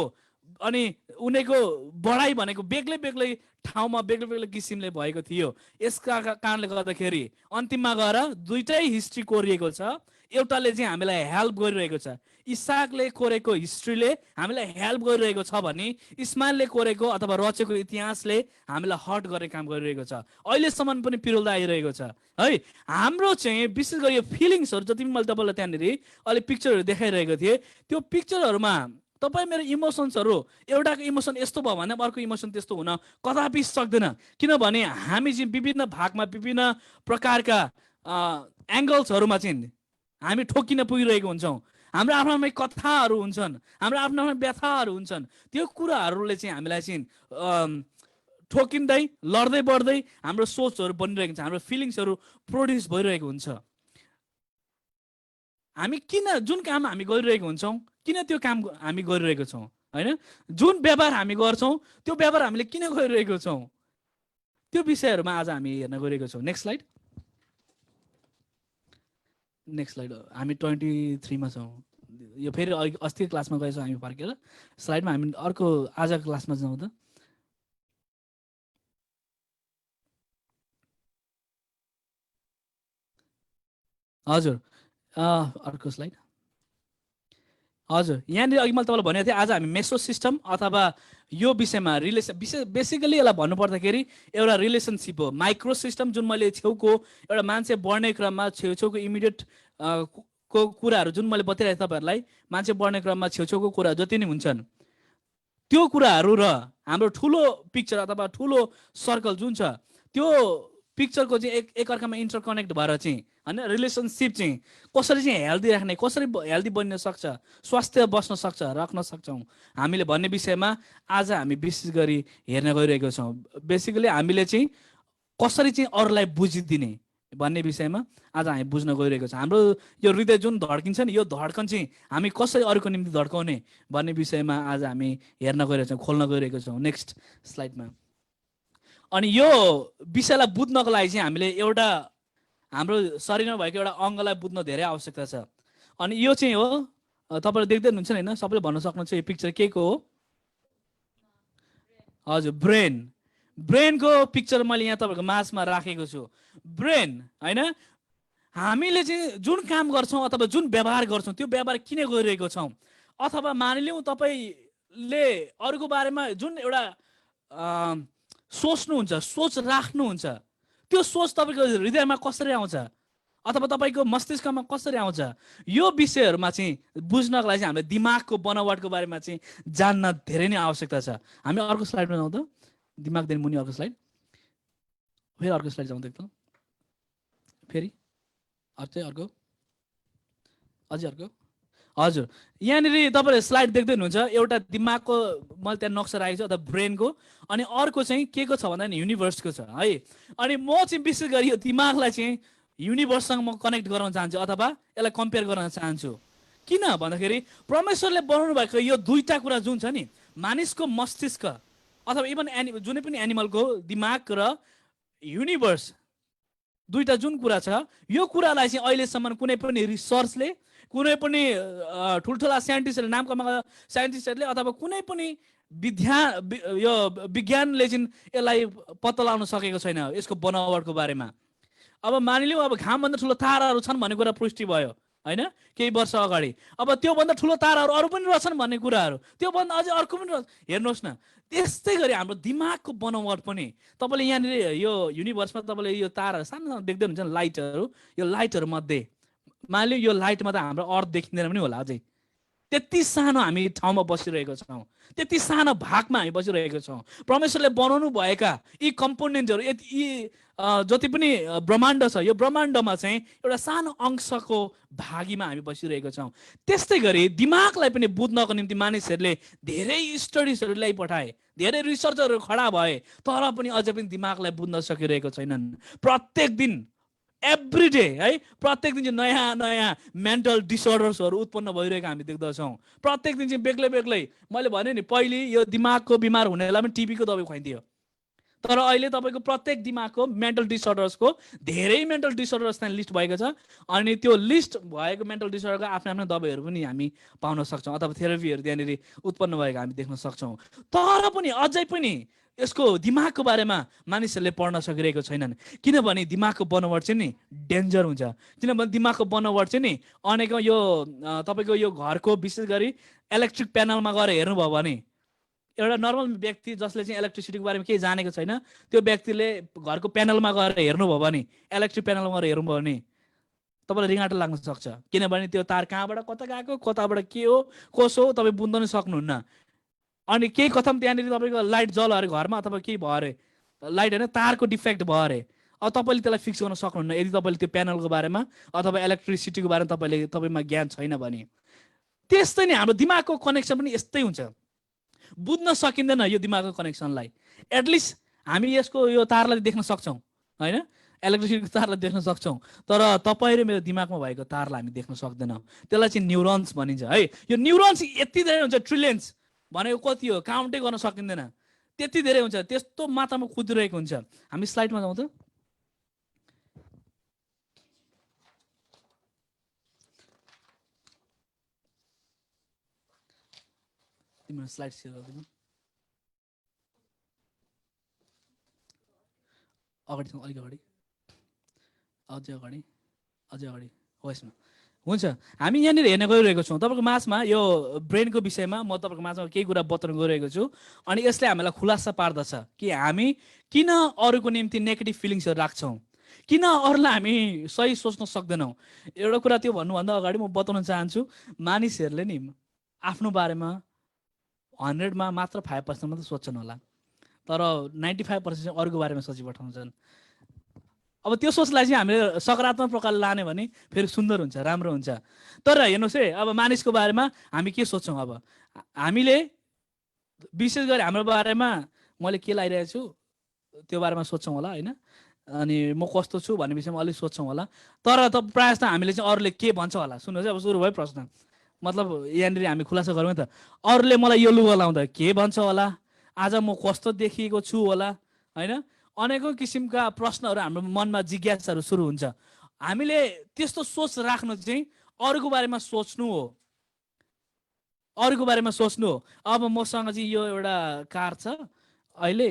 अनि उनीहरूको बढाइ भनेको बेग्लै बेग्लै ठाउँमा बेग्लै बेग्लै किसिमले भएको थियो। यसका कारणले गर्दाखेरि अन्तिममा गएर दुइटै हिस्ट्री कोरिएको छ। एउटाले चाहिँ हामीलाई हेल्प गरिरहेको छ, इसाकले कोरेको हिस्ट्रीले हामीलाई हेल्प गरिरहेको छ भने इस्माइलले कोरेको अथवा रचेको इतिहासले हामीलाई हर्ट गर्ने काम गरिरहेको छ। अहिलेसम्म पनि पिरोल्दा आइरहेको छ है। हाम्रो चाहिँ विशेष गरी यो फिलिङ्सहरू जति पनि मैले तपाईँलाई त्यहाँनिर अहिले पिक्चरहरू देखाइरहेको थिएँ, त्यो पिक्चरहरूमा तपाईँ मेरो इमोसन्सहरू एउटाको इमोसन यस्तो भयो भने अर्को इमोसन त्यस्तो हुन कदापि सक्दैन। किनभने हामी चाहिँ विभिन्न भागमा विभिन्न प्रकारका एङ्गल्सहरूमा चाहिँ हामी ठोकिन पुगिरहेको हुन्छौँ। हाम्रो आफ्नो आफ्नै कथाहरू हुन्छन्, हाम्रो आफ्नो आफ्नो व्यथाहरू हुन्छन्। त्यो कुराहरूले चाहिँ हामीलाई चाहिँ ठोकिँदै लड्दै बढ्दै हाम्रो सोचहरू बनिरहेको हुन्छ, हाम्रो फिलिङ्सहरू प्रोड्युस भइरहेको हुन्छ। हामी किन जुन काम हामी गरिरहेको हुन्छौँ, किन त्यो काम हामी गरिरहेको छौँ, होइन, जुन व्यवहार हामी गर्छौँ त्यो व्यवहार हामीले किन गरिरहेको छौँ, त्यो विषयहरूमा आज हामी हेर्न गइरहेको छौँ। Next slide, next slide. हामी 23 छौँ। यो फेरि अस्तिको क्लासमा गएछौँ हामी फर्केर स्लाइडमा हामी अर्को आजको क्लासमा जाउँ त। हजुर अर्को स्लाइड। हजुर, यहाँनिर अघि मैले तपाईँलाई भनेको थिएँ आज हामी मेसो सिस्टम अथवा यो विषयमा बेसिकली यसलाई भन्नुपर्दाखेरि एउटा रिलेसनसिप हो। माइक्रो सिस्टम जुन मैले छेउको एउटा मान्छे बढ्ने क्रममा छेउछेउको इमिडिएट को कुराहरू जुन मैले बताइरहेको थिएँ तपाईँहरूलाई, मान्छे बढ्ने क्रममा छेउछेउको कुराहरू जति नै हुन्छन् त्यो कुराहरू र हाम्रो ठुलो पिक्चर अथवा ठुलो सर्कल जुन छ त्यो पिक्चरको चाहिँ एकअर्कामा इन्टरकनेक्ट भएर चाहिँ होइन रिलेसनसिप चाहिँ कसरी चाहिँ हेल्दी राख्ने, कसरी हेल्दी बन्न सक्छ, स्वास्थ्य बस्न सक्छ, राख्न सक्छौँ हामीले भन्ने विषयमा आज हामी विशेष गरी हेर्न गइरहेको छौँ। बेसिकली हामीले चाहिँ कसरी चाहिँ अरूलाई बुझिदिने भन्ने विषयमा आज हामी बुझ्न गइरहेको छ। हाम्रो यो हृदय जुन धड्किन्छ नि, यो धड्कन चाहिँ हामी कसरी अरूको निम्ति धड्काउने भन्ने विषयमा आज हामी हेर्न गइरहेको छौँ, खोल्न गइरहेको छौँ। नेक्स्ट स्लाइडमा। अनि यो विषयलाई बुझ्नको लागि चाहिँ हामीले एउटा हाम्रो शरीरमा भएको एउटा अङ्गलाई बुझ्न धेरै आवश्यकता छ। अनि यो चाहिँ हो, तपाईँले देख्दै हुनुहुन्छ नि, होइन, सबैले भन्न सक्नुहुन्छ यो पिक्चर के को हो? हजुर, ब्रेन। ब्रेनको पिक्चर मैले यहाँ तपाईँहरूको माझमा राखेको छु। ब्रेन, होइन, हामीले चाहिँ जुन काम गर्छौँ अथवा जुन व्यवहार गर्छौँ त्यो व्यवहार किन गरिरहेको छौँ, अथवा मानिलिउँ तपाईँले अरूको बारेमा जुन एउटा सोच्नुहुन्छ, सोच राख्नुहुन्छ, त्यो सोच तपाईँको हृदयमा कसरी आउँछ अथवा तपाईँको मस्तिष्कमा कसरी आउँछ, यो विषयहरूमा चाहिँ बुझ्नको लागि चाहिँ हामीले दिमागको बनावटको बारेमा चाहिँ जान्न धेरै नै आवश्यकता छ। हामी अर्को स्लाइडमा जाउँ त। दिमागदेखि मुनि अर्को स्लाइड, फेरि अर्को स्लाइड जाउँ त एकदम, फेरि अर्को, अझै अर्को। हजुर, यहाँनिर तपाईँले स्लाइड देख्दै हुनुहुन्छ, एउटा दिमागको मैले त्यहाँ नक्सा राखेको छु अथवा ब्रेनको, अनि अर्को चाहिँ के को छ भन्दा नि युनिभर्सको छ है। अनि म चाहिँ विशेष गरी यो दिमागलाई चाहिँ युनिभर्ससँग म कनेक्ट गराउन चाहन्छु अथवा यसलाई कम्पेयर गर्न चाहन्छु। किन भन्दाखेरि परमेश्वरले बनाउनु भएको यो दुईटा कुरा जुन छ नि, मानिसको मस्तिष्क अथवा इभन जुनै पनि एनिमलको दिमाग र युनिभर्स, दुईटा जुन कुरा छ, यो कुरालाई चाहिँ अहिलेसम्म कुनै पनि रिसर्चले, कुनै पनि ठुल्ठुला साइन्टिस्टहरूले, नाम कमाएका साइन्टिस्टहरूले अथवा कुनै पनि यो विज्ञानले चाहिँ यसलाई पत्ता लगाउन सकेको छैन यसको बनावटको बारेमा। अब मानिलिउँ अब घामभन्दा ठुलो ताराहरू छन् भन्ने कुरा पुष्टि भयो होइन केही वर्ष अगाडि। अब त्योभन्दा ठुलो ताराहरू अरू पनि रहेछन् भन्ने कुराहरू, त्योभन्दा अझै अर्को पनि हेर्नुहोस् न। त्यस्तै गरी हाम्रो दिमागको बनावट पनि तपाईँले यहाँनिर यो युनिभर्समा तपाईँले यो ताराहरू सानो सानो देख्दै हुन्छ लाइटहरू, यो लाइटहरू मध्ये मानिलियो यो लाइटमा त हाम्रो अर्थ देखिँदैन पनि होला अझै, त्यति सानो हामी ठाउँमा बसिरहेको छौँ, त्यति सानो भागमा हामी बसिरहेको छौँ। परमेश्वरले बनाउनु भएका यी कम्पोनेन्टहरू यी जति पनि ब्रह्माण्ड छ, यो ब्रह्माण्डमा चाहिँ एउटा सानो अंशको भागीमा हामी बसिरहेको छौँ। त्यस्तै गरी दिमागलाई पनि बुझ्नको निम्ति मानिसहरूले धेरै स्टडिजहरू ल्याइपठाए, धेरै रिसर्चहरू खडा भए, तर पनि अझै पनि दिमागलाई बुझ्न सकिरहेको छैनन्। प्रत्येक दिन एभ्री डे है, प्रत्येक दिन चाहिँ नयाँ नयाँ मेन्टल डिसअर्डर्सहरू उत्पन्न भइरहेको हामी देख्दछौँ। प्रत्येक दिन चाहिँ बेग्लै बेग्लै, मैले भने नि पहिले यो दिमागको बिमार हुनेलाई पनि टिबीको दबाई खुवाइदियो, तर अहिले तपाईँको प्रत्येक दिमागको मेन्टल डिसअर्डर्सको धेरै मेन्टल डिसअर्डर्स त्यहाँ लिस्ट भएको छ। अनि त्यो लिस्ट भएको मेन्टल डिसअर्डरको आफ्नो आफ्नो दबाईहरू पनि हामी पाउन सक्छौँ, अथवा थेरापीहरू त्यहाँनिर उत्पन्न भएको हामी देख्न सक्छौँ। तर पनि अझै पनि यसको दिमागको बारेमा मानिसहरूले पढ्न सकिरहेको छैनन्, किनभने दिमागको बनावट चाहिँ नि डेन्जर हुन्छ। किनभने दिमागको बनावट चाहिँ नि अनेकौँ यो तपाईँको यो घरको विशेष गरी इलेक्ट्रिक प्यानलमा गएर हेर्नुभयो भने एउटा नर्मल व्यक्ति जसले चाहिँ इलेक्ट्रिसिटीको बारेमा केही जानेको छैन, त्यो व्यक्तिले घरको प्यानलमा गएर हेर्नुभयो भने, इलेक्ट्रिक प्यानलमा गएर हेर्नुभयो भने तपाईँलाई रिङ्गाटो लाग्न सक्छ, किनभने त्यो तार कहाँबाट कता गएको, कताबाट के हो कसो हो तपाईँ बुझ्न नि सक्नुहुन्न। अनि केही कथम त्यहाँनिर तपाईँको लाइट जल अरे घरमा, अथवा केही भयो अरे, लाइट होइन तारको डिफेक्ट भयो अरे, अब तपाईँले त्यसलाई फिक्स गर्न सक्नुहुन्न यदि तपाईँले त्यो प्यानलको बारेमा अथवा इलेक्ट्रिसिटीको बारेमा तपाईँमा ज्ञान छैन भने। त्यस्तै नै हाम्रो दिमागको कनेक्सन पनि यस्तै हुन्छ, बुझ्न सकिँदैन यो दिमागको कनेक्सनलाई। एटलिस्ट हामी यसको यो तारलाई देख्न सक्छौँ होइन, इलेक्ट्रिसिटीको तारलाई देख्न सक्छौँ, तर तपाईँ र मेरो दिमागमा भएको तारलाई हामी देख्न सक्दैनौँ। त्यसलाई चाहिँ न्युरोन्स भनिन्छ है। यो न्युरोन्स यति धेरै हुन्छ, ट्रिलियन्स भनेको कति हो काउन्टै गर्न सकिँदैन, त्यति धेरै हुन्छ, त्यस्तो मात्रामा कुदिरहेको हुन्छ। हामी स्लाइडमा जाउँ त। तिम्रो स्लाइड सेयर गरिदिनु अगाडि, अलिक अगाडि, अझै अगाडि, अझै अगाडि हो यसमा हुन्छ। हामी यहाँनिर हेर्न गइरहेको छौँ तपाईँको माझमा यो ब्रेनको विषयमा म तपाईँको माझमा केही कुरा बताउन गइरहेको छु। अनि यसले हामीलाई खुलासा पार्दछ कि हामी किन अरूको निम्ति नेगेटिभ फिलिङ्सहरू राख्छौँ, किन अरूलाई हामी सही सोच्न सक्दैनौँ। एउटा कुरा त्यो भन्नुभन्दा अगाडि म बताउन चाहन्छु, मानिसहरूले नि आफ्नो बारेमा 100मा मात्र 5% मात्र सोच्छन् होला, तर 95% चाहिँ अरूको बारेमा सोचिपठाउँछन्। अब त्यो सोचलाई चाहिँ हामीले सकारात्मक प्रकारले लाने भने फेरि सुन्दर हुन्छ, राम्रो हुन्छ। तर हेर्नुहोस् है, अब मानिसको बारेमा हामी के सोच्छौँ, अब हामीले विशेष गरी हाम्रो बारेमा मैले के लागिरहेको छु त्यो बारेमा सोच्छौँ होला होइन, अनि म कस्तो छु भन्ने विषयमा अलिक सोच्छौँ होला। तर त प्रायः जस्तो हामीले चाहिँ अरूले के भन्छ होला, सुन्नुहोस् है, अब सुरु भयो प्रश्न, मतलब यहाँनिर हामी खुलासा गरौँ त, अरूले मलाई यो लुगा लाउँदा के भन्छ होला, आज म कस्तो देखिएको छु होला होइन, अनेकौँ किसिमका प्रश्नहरू हाम्रो मनमा जिज्ञासाहरू सुरु हुन्छ। हामीले त्यस्तो सोच राख्नु चाहिँ अरूको बारेमा सोच्नु हो, अरूको बारेमा सोच्नु हो। अब मसँग चाहिँ यो एउटा कार छ अहिले,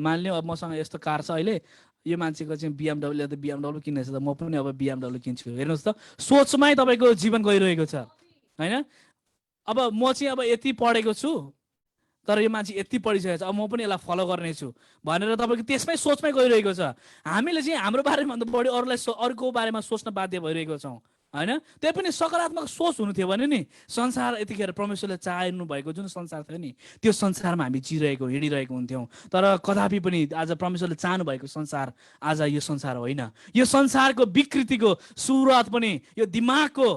मानिलिउँ अब मसँग यस्तो कार छ अहिले, यो मान्छेको चाहिँ BMW, त BMW किनेछ त म पनि अब BMW किन्छु। हेर्नुहोस् त, सोचमै तपाईँको जीवन गइरहेको छ होइन। अब म चाहिँ अब यति पढेको छु, तर यो मान्छे यति पढिसकेको छ, अब म पनि यसलाई फलो गर्नेछु भनेर तपाईँको त्यसमै सोचमै गइरहेको छ। हामीले चाहिँ हाम्रो बारेमा भन्दा बढी अरूको बारेमा सोच्न बाध्य भइरहेको छौँ होइन। त्यही पनि सकारात्मक सोच हुनु थियो भने नि संसार यतिखेर परमेश्वरले चाहनु भएको जुन संसार थियो नि त्यो संसारमा हामी जिरहेको हिँडिरहेको हुन्थ्यौँ। तर कदापि पनि आज परमेश्वरले चाहनु भएको संसार आज यो संसार होइन। यो संसारको विकृतिको सुरुवात पनि यो दिमागको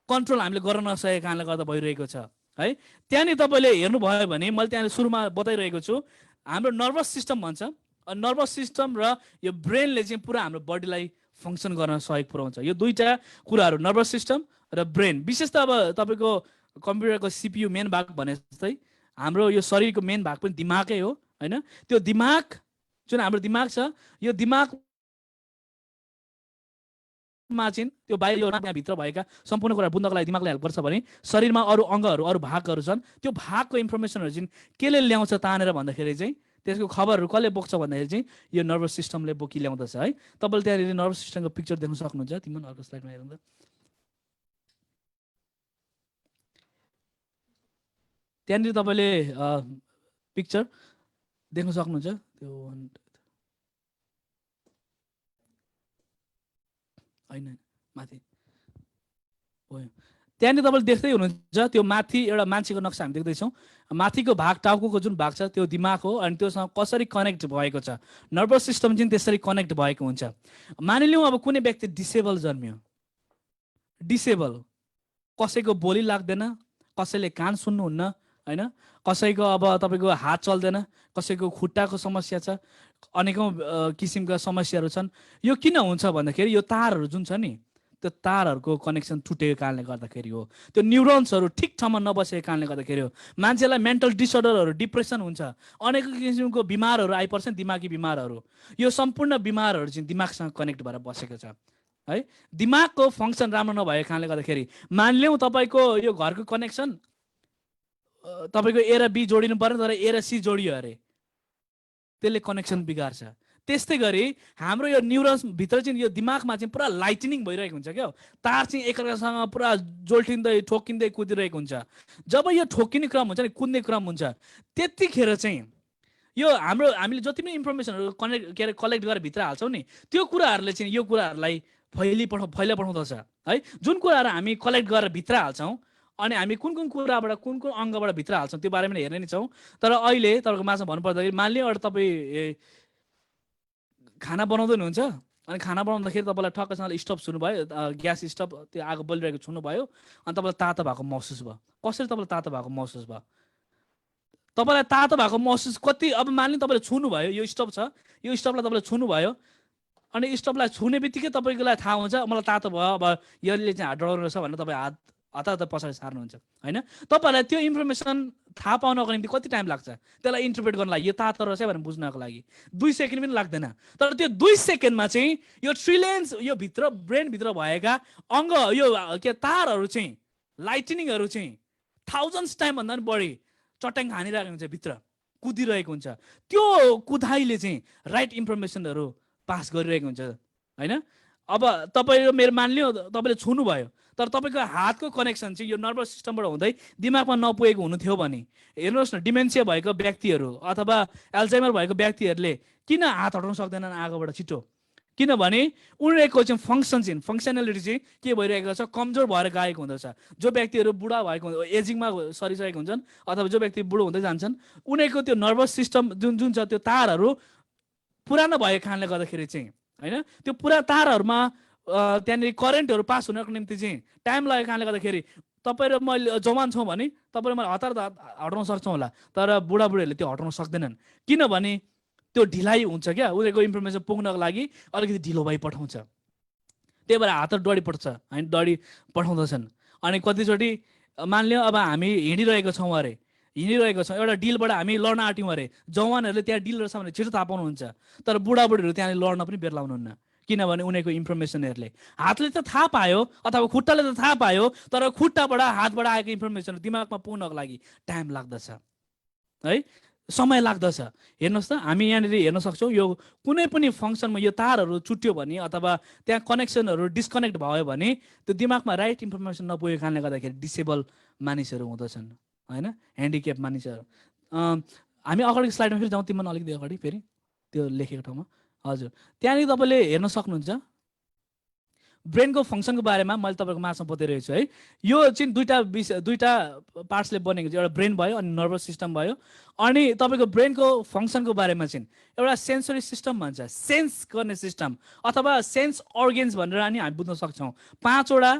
कन्ट्रोल हामीले गर्न नसकेको कारणले गर्दा भइरहेको छ है। त्यहाँनिर तपाईँले हेर्नुभयो भने मैले त्यहाँनिर सुरुमा बताइरहेको छु, हाम्रो नर्भस सिस्टम भन्छ, नर्भस सिस्टम र यो ब्रेनले चाहिँ पुरा हाम्रो बडीलाई फङ्सन गर्न सहयोग पुऱ्याउँछ। यो दुईवटा कुराहरू नर्भस सिस्टम र ब्रेन, विशेष त अब तपाईँको कम्प्युटरको CPU मेन भाग भने जस्तै हाम्रो यो शरीरको मेन भाग पनि दिमागै हो होइन। त्यो दिमाग जुन हाम्रो दिमाग छ, यो दिमागमा चाहिँ त्यो बाहिर त्यहाँभित्र भएका सम्पूर्ण कुरा बुझ्नको लागि दिमागले हेल्प गर्छ भने शरीरमा अरू अङ्गहरू अरू भागहरू छन्, त्यो भागको इन्फर्मेसनहरू चाहिँ केले ल्याउँछ तानेर भन्दाखेरि चाहिँ त्यसको खबरहरू कसले बोक्छ भन्दाखेरि चाहिँ यो नर्भस सिस्टमले बोकी ल्याउँदछ है। तपाईँले त्यहाँनिर नर्भस सिस्टमको पिक्चर देख्न सक्नुहुन्छ, तिम्रो अर्को स्लाइडमा हेर्नु त। त्यहाँनिर तपाईँले पिक्चर देख्न सक्नुहुन्छ, त्यो होइन माथि त्यहाँनिर तपाईँले देख्दै हुनुहुन्छ त्यो माथि एउटा मान्छेको नक्सा हामी देख्दैछौँ। माथिको भाग टाउको जुन भाग छ त्यो दिमाग हो अनि त्योसँग कसरी कनेक्ट भएको छ, नर्भस सिस्टम चाहिँ त्यसरी कनेक्ट भएको हुन्छ। मानिलिउँ अब कुनै व्यक्ति डिसेबल जन्मियो, डिसेबल, कसैको बोली लाग्दैन, कसैले कान सुन्नुहुन्न होइन, कसैको अब तपाईँको हात चल्दैन, कसैको खुट्टाको समस्या छ, अनेकौँ किसिमका समस्याहरू छन्। यो किन हुन्छ भन्दाखेरि यो तारहरू जुन छ नि त्यो तारहरूको कनेक्सन टुटेको कारणले गर्दाखेरि हो। त्यो न्युरोन्सहरू ठिक ठाउँमा नबसेको कारणले गर्दाखेरि हो। मान्छेलाई मेन्टल डिसअर्डरहरू, डिप्रेसन हुन्छ, अनेक किसिमको बिमारहरू आइपर्छ नि, दिमागी बिमारहरू। यो सम्पूर्ण बिमारहरू चाहिँ दिमागसँग कनेक्ट भएर बसेको छ है। दिमागको फङ्सन राम्रो नभएको कारणले गर्दाखेरि मानिलिउँ तपाईँको यो घरको कनेक्सन तपाईँको ए र बी जोडिनु पर्ने तर ए र सी जोडियो अरे, त्यसले कनेक्सन बिगार्छ। त्यस्तै गरी हाम्रो यो न्युरोन्सभित्र चाहिँ यो दिमागमा चाहिँ पुरा लाइटनिङ भइरहेको हुन्छ क्या, तार चाहिँ एकअर्कासँग पुरा जोल्टिँदै ठोकिँदै कुदिरहेको हुन्छ। जब यो ठोकिने क्रम हुन्छ नि, कुद्ने क्रम हुन्छ, त्यतिखेर चाहिँ यो हामीले जति पनि इन्फर्मेसनहरू कलेक्ट गरेर भित्र हाल्छौँ नि त्यो कुराहरूले चाहिँ यो कुराहरूलाई फैलाउँदछ है। जुन कुराहरू हामी कलेक्ट गरेर भित्र हाल्छौँ अनि हामी कुन कुन कुराबाट कुन कुन अङ्गबाट भित्र हाल्छौँ त्यो बारेमा हेर्ने नै छौँ। तर अहिले तपाईँको माछा भन्नुपर्दाखेरि मानिलिउँ एउटा तपाईँ खाना बनाउँदै हुनुहुन्छ अनि खाना बनाउँदाखेरि तपाईँलाई ठक्कसँग स्टोभ छुनुभयो, ग्यास स्टोभ त्यो आगो बलिरहेको छुनुभयो अनि तपाईँलाई तातो भएको महसुस भयो। कसरी तपाईँलाई तातो भएको महसुस भयो? तपाईँलाई तातो भएको महसुस कति, अब मानिलिउँ तपाईँले छुनुभयो, यो स्टोभ छ, यो स्टोभलाई तपाईँले छुनुभयो अनि स्टोभलाई छुने बित्तिकै तपाईँको लागि थाहा हुन्छ मलाई तातो भयो, अब यसले चाहिँ हात डढाउनु रहेछ भनेर तपाईँ हात हतार पछाडि सार्नुहुन्छ होइन। तपाईँलाई त्यो इन्फर्मेसन थाहा पाउनको निम्ति कति टाइम लाग्छ त्यसलाई इन्टरप्रेट गर्नु लागि, यो तातो रहेछ भनेर बुझ्नको लागि 2 सेकेन्ड पनि लाग्दैन। तर त्यो 2 सेकेन्डमा चाहिँ यो ट्रिलियन्स यो भित्र ब्रेनभित्र भएका अङ्ग यो के तारहरू चाहिँ लाइटनिङहरू चाहिँ थाउजन्ड्स टाइमभन्दा पनि बढी चट्याङ हानिरहेको हुन्छ, भित्र कुदिरहेको हुन्छ। त्यो कुदाइले चाहिँ राइट इन्फर्मेसनहरू पास गरिरहेको हुन्छ होइन। अब तपाईँ मेरो मानिलियो तपाईँले छुनुभयो तर तपाईँको हातको कनेक्सन चाहिँ यो नर्भस सिस्टमबाट हुँदै दिमागमा नपुगेको हुनु थियो भने हेर्नुहोस् न, डिमेन्सिया भएको व्यक्तिहरू अथवा एल्जाइमर भएको व्यक्तिहरूले किन हात हटाउन सक्दैनन् आगोबाट छिटो? किनभने उनीहरूको चाहिँ फङ्सनालिटी चाहिँ के भइरहेको छ, कमजोर भएर गएको हुँदछ। जो व्यक्तिहरू बुढा भएको एजिङमा सरिसकेको हुन्छन् अथवा जो व्यक्ति बुढो हुँदै जान्छन् उनीहरूको त्यो नर्भस सिस्टम जुन छ त्यो तारहरू पुरानो भएको कारणले गर्दाखेरि चाहिँ होइन, त्यो पुरा तारहरूमा त्यहाँनिर करेन्टहरू पास हुनको निम्ति चाहिँ टाइम लागेको कारणले गर्दाखेरि तपाईँ र मैले जवान छौँ भने तपाईँ र मैले हतार हटाउन सक्छौँ होला, तर बुढाबुढीहरूले त्यो हटाउन सक्दैनन् किनभने त्यो ढिलाइ हुन्छ क्या, उनीहरूको इन्फर्मेसन पुग्नको लागि अलिकति ढिलो भइ पठाउँछ। त्यही भएर हात डढी पठाउँछ होइन, डढी पठाउँदछन्। अनि कतिचोटि मानिलियो अब हामी हिँडिरहेको छौँ अरे, एउटा डिलबाट हामी लड्न आँट्यौँ अरे, जवानहरूले त्यहाँ डिल रहेछ भने छिटो थाहा पाउनुहुन्छ तर बुढाबुढीहरू त्यहाँनिर लड्न पनि बेर लाउनुहुन्न किनभने उनीहरूको इन्फर्मेसनहरूले हातले त थाहा पायो अथवा खुट्टाले त थाहा पायो तर खुट्टाबाट हातबाट आएको इन्फर्मेसन दिमागमा पुग्नको लागि टाइम लाग्दछ है, समय लाग्दछ। हेर्नुहोस् त हामी यहाँनिर हेर्न सक्छौँ यो कुनै पनि फङ्सनमा यो तारहरू चुट्यो भने अथवा त्यहाँ कनेक्सनहरू डिस्कनेक्ट भयो भने त्यो दिमागमा राइट इन्फर्मेसन नपुगेको कारणले गर्दाखेरि डिसेबल मानिसहरू हुँदछन् होइन, ह्यान्डिक्याप मानिसहरू। हामी अगाडिको स्लाइडमा फेरि जाउँ, तिम्रो अलिकति अगाडि फेरि त्यो लेखेको ठाउँमा हजुर त्यहाँनिर तपाईँले हेर्न सक्नुहुन्छ ब्रेनको फङ्सनको बारेमा मैले तपाईँको माछा बताइरहेको छु है। यो चाहिँ दुईवटा पार्ट्सले बनेको छ, एउटा ब्रेन भयो अनि नर्भस सिस्टम भयो। अनि तपाईँको ब्रेनको फङ्सनको बारेमा चाहिँ एउटा सेन्सरी सिस्टम भन्छ, सेन्स गर्ने सिस्टम अथवा सेन्स अर्गेन्स भनेर नि हामी बुझ्न सक्छौँ। 5वटा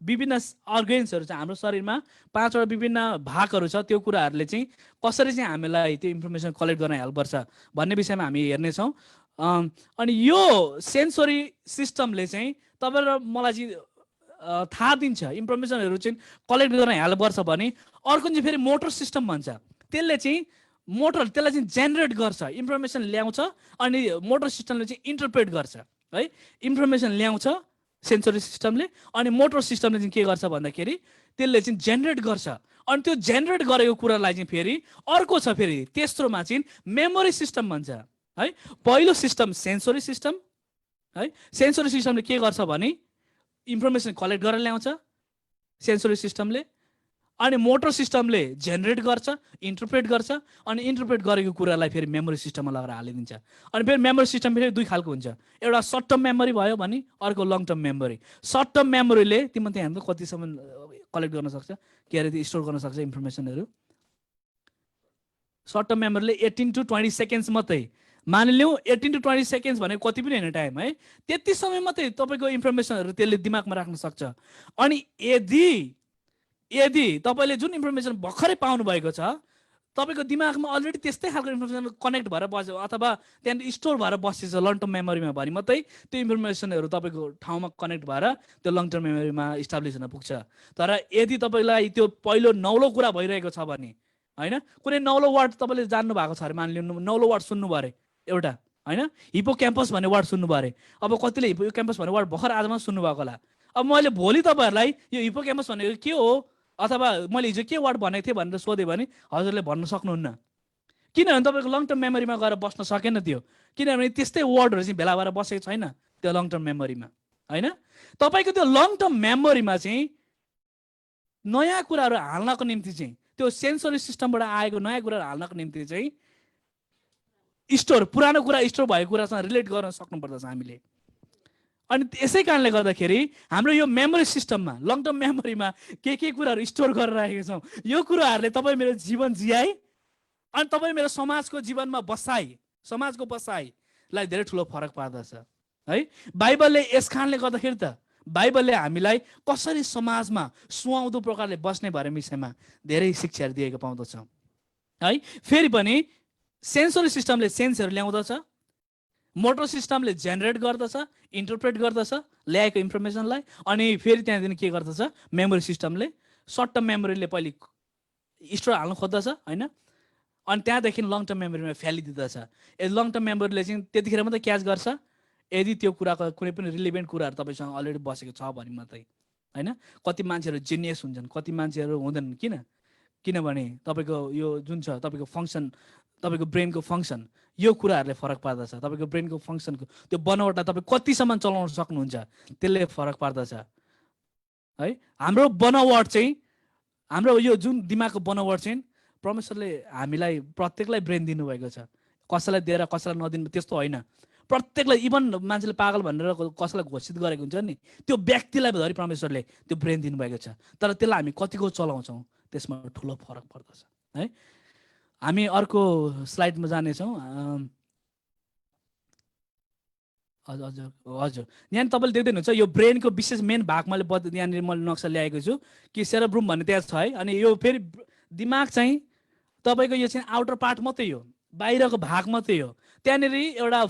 विभिन्न अर्गेन्सहरू छ हाम्रो शरीरमा, 5वटा विभिन्न भागहरू छ, त्यो कुराहरूले चाहिँ कसरी चाहिँ हामीलाई त्यो इन्फर्मेसन कलेक्ट गर्न हेल्प गर्छ भन्ने विषयमा हामी हेर्नेछौँ। अनि यो सेन्सरी सिस्टमले चाहिँ तपाईँ र मलाई चाहिँ थाहा दिन्छ, इन्फर्मेसनहरू चाहिँ कलेक्ट गर्न हेल्प गर्छ भने अर्को चाहिँ फेरि मोटर सिस्टम भन्छ, त्यसले चाहिँ त्यसलाई चाहिँ जेनेरेट गर्छ, इन्फर्मेसन ल्याउँछ अनि मोटर सिस्टमले चाहिँ इन्टरप्रेट गर्छ है। इन्फर्मेसन ल्याउँछ सेन्सरी सिस्टमले अनि मोटर सिस्टमले चाहिँ के गर्छ भन्दाखेरि त्यसले चाहिँ जेनेरेट गर्छ अनि त्यो जेनेरेट गरेको कुरालाई चाहिँ फेरि अर्को छ, फेरि तेस्रोमा चाहिँ मेमोरी सिस्टम भन्छ है। पहिलो सिस्टम सेन्सरी सिस्टम है, सेन्सरी सिस्टमले के गर्छ भने इन्फर्मेसन कलेक्ट गरेर ल्याउँछ सेन्सरी सिस्टमले अनि मोटर सिस्टमले जेनेरेट गर्छ, इन्टरप्रेट गर्छ, अनि इन्टरप्रेट गरेको कुरालाई फेरि मेमोरी सिस्टममा लगाएर हालिदिन्छ। अनि फेरि मेमोरी सिस्टम फेरि दुई खालको हुन्छ, एउटा सर्ट टर्म मेमोरी भयो भने अर्को long term memory. Short term मेमोरीले तिम्रो त्यहाँ हेर्नु कतिसम्म कलेक्ट गर्न सक्छ, के अरे त्यो स्टोर गर्न सक्छ इन्फर्मेसनहरू। सर्ट टर्म मेमोरीले 18 to 20 सेकेन्ड्स मात्रै, मानिलिउँ 18 to 20 सेकेन्ड्स भनेको कति पनि होइन टाइम है, त्यति समय मात्रै तपाईँको इन्फर्मेसनहरू त्यसले दिमागमा राख्न सक्छ। अनि यदि तपाईँले जुन इन्फर्मेसन भर्खरै पाउनु भएको छ, तपाईँको दिमागमा अलरेडी त्यस्तै खालको इन्फर्मेसन कनेक्ट भएर बस्यो अथवा त्यहाँनिर स्टोर भएर बसेछ लङ टर्म मेमोरीमा भने मात्रै त्यो इन्फर्मेसनहरू तपाईँको ठाउँमा कनेक्ट भएर त्यो लङ टर्म मेमोरीमा इस्टाब्लिस हुन पुग्छ। तर यदि तपाईँलाई त्यो पहिलो नौलो कुरा भइरहेको छ भने, होइन, कुनै नौलो वर्ड तपाईँले जान्नु भएको छ अरे, मानिलिनु नौलो वर्ड सुन्नुभयो अरे एउटा, होइन, हिपो क्याम्पस भन्ने वर्ड सुन्नुभयो अरे। अब कतिले हिपो क्याम्पस भन्ने वर्ड भर्खर आजमा सुन्नुभएको होला। अब मैले भोलि तपाईँहरूलाई यो हिपो क्याम्पस भनेको के हो अथवा मैले हिजो के वर्ड भनेको थिएँ भनेर सोधेँ भने हजुरले भन्न सक्नुहुन्न, किनभने तपाईँको लङ टर्म मेमोरीमा गएर बस्न सकेन त्यो, किनभने त्यस्तै वर्डहरू चाहिँ भेला भएर बसेको छैन त्यो लङ टर्म मेमोरीमा, होइन। तपाईँको त्यो लङ टर्म मेमोरीमा चाहिँ नयाँ कुराहरू हाल्नको निम्ति चाहिँ त्यो सेन्सरी सिस्टमबाट आएको नयाँ कुराहरू हाल्नको निम्ति चाहिँ स्टोर, पुरानो कुरा स्टोर भएको कुरासँग रिलेट गर्न सक्नुपर्दछ हामीले। अनि यसै कारणले गर्दाखेरि हाम्रो यो मेमोरी सिस्टममा लङ टर्म मेमोरीमा के कुराहरू स्टोर गरेर राखेका छौँ, यो कुराहरूले तपाईँ मेरो जीवन जियाइ अनि तपाईँ मेरो समाजको जीवनमा समाजको बसाइलाई धेरै ठुलो फरक पार्दछ है। बाइबलले यस कारणले गर्दाखेरि त बाइबलले हामीलाई कसरी समाजमा सुहाउँदो प्रकारले बस्ने भन्ने विषयमा धेरै शिक्षाहरू दिएको पाउँदछौँ है। फेरि पनि सेन्सरी सिस्टमले सेन्सहरू ल्याउँदछ, मोटर सिस्टमले जेनेरेट गर्दछ, इन्टरप्रेट गर्दछ ल्याएको इन्फर्मेसनलाई, अनि फेरि त्यहाँदेखि के गर्दछ मेमोरी सिस्टमले सर्ट टर्म मेमोरीले पहिले स्टोर हाल्नु खोज्दछ, होइन, अनि त्यहाँदेखि लङ टर्म मेमोरीमा फ्यालिदिँदछ। यदि लङ टर्म मेमोरीले चाहिँ त्यतिखेर मात्रै क्याच गर्छ यदि त्यो कुराको कुनै पनि रिलेभेन्ट कुराहरू तपाईँसँग अलरेडी बसेको छ भने मात्रै, होइन। कति मान्छेहरू जेनियस हुन्छन्, कति मान्छेहरू हुँदैनन्, किनभने तपाईँको यो जुन छ तपाईँको फङ्सन, तपाईँको ब्रेनको फङ्सन, यो कुराहरूले फरक पार्दछ। तपाईँको ब्रेनको फङ्सनको त्यो बनावटलाई तपाईँ कतिसम्म चलाउन सक्नुहुन्छ त्यसले फरक पार्दछ है। हाम्रो बनावट चाहिँ, हाम्रो यो जुन दिमागको बनावट चाहिँ परमेश्वरले हामीलाई प्रत्येकलाई ब्रेन दिनुभएको छ, कसैलाई दिएर कसैलाई नदिनु त्यस्तो होइन। प्रत्येकलाई, इभन मान्छेले पागल भनेर कसैलाई घोषित गरेको हुन्छ नि, त्यो व्यक्तिलाई धरि परमेश्वरले त्यो ब्रेन दिनुभएको छ, तर त्यसलाई हामी कतिको चलाउँछौँ त्यसमा ठुलो फरक पर्दछ है। हामी अर्को स्लाइडमा जानेछौँ। हजुर हजुर, यहाँनिर तपाईँले देख्दैनुहुन्छ यो ब्रेनको विशेष मेन भाग मैले यहाँनिर मैले नक्सा ल्याएको छु कि सेरेब्रम भन्ने त्यहाँ छ है। अनि यो फेरि दिमाग चाहिँ तपाईँको यो चाहिँ आउटर पार्ट मात्रै हो, बाहिरको भाग मात्रै हो। त्यहाँनिर एउटा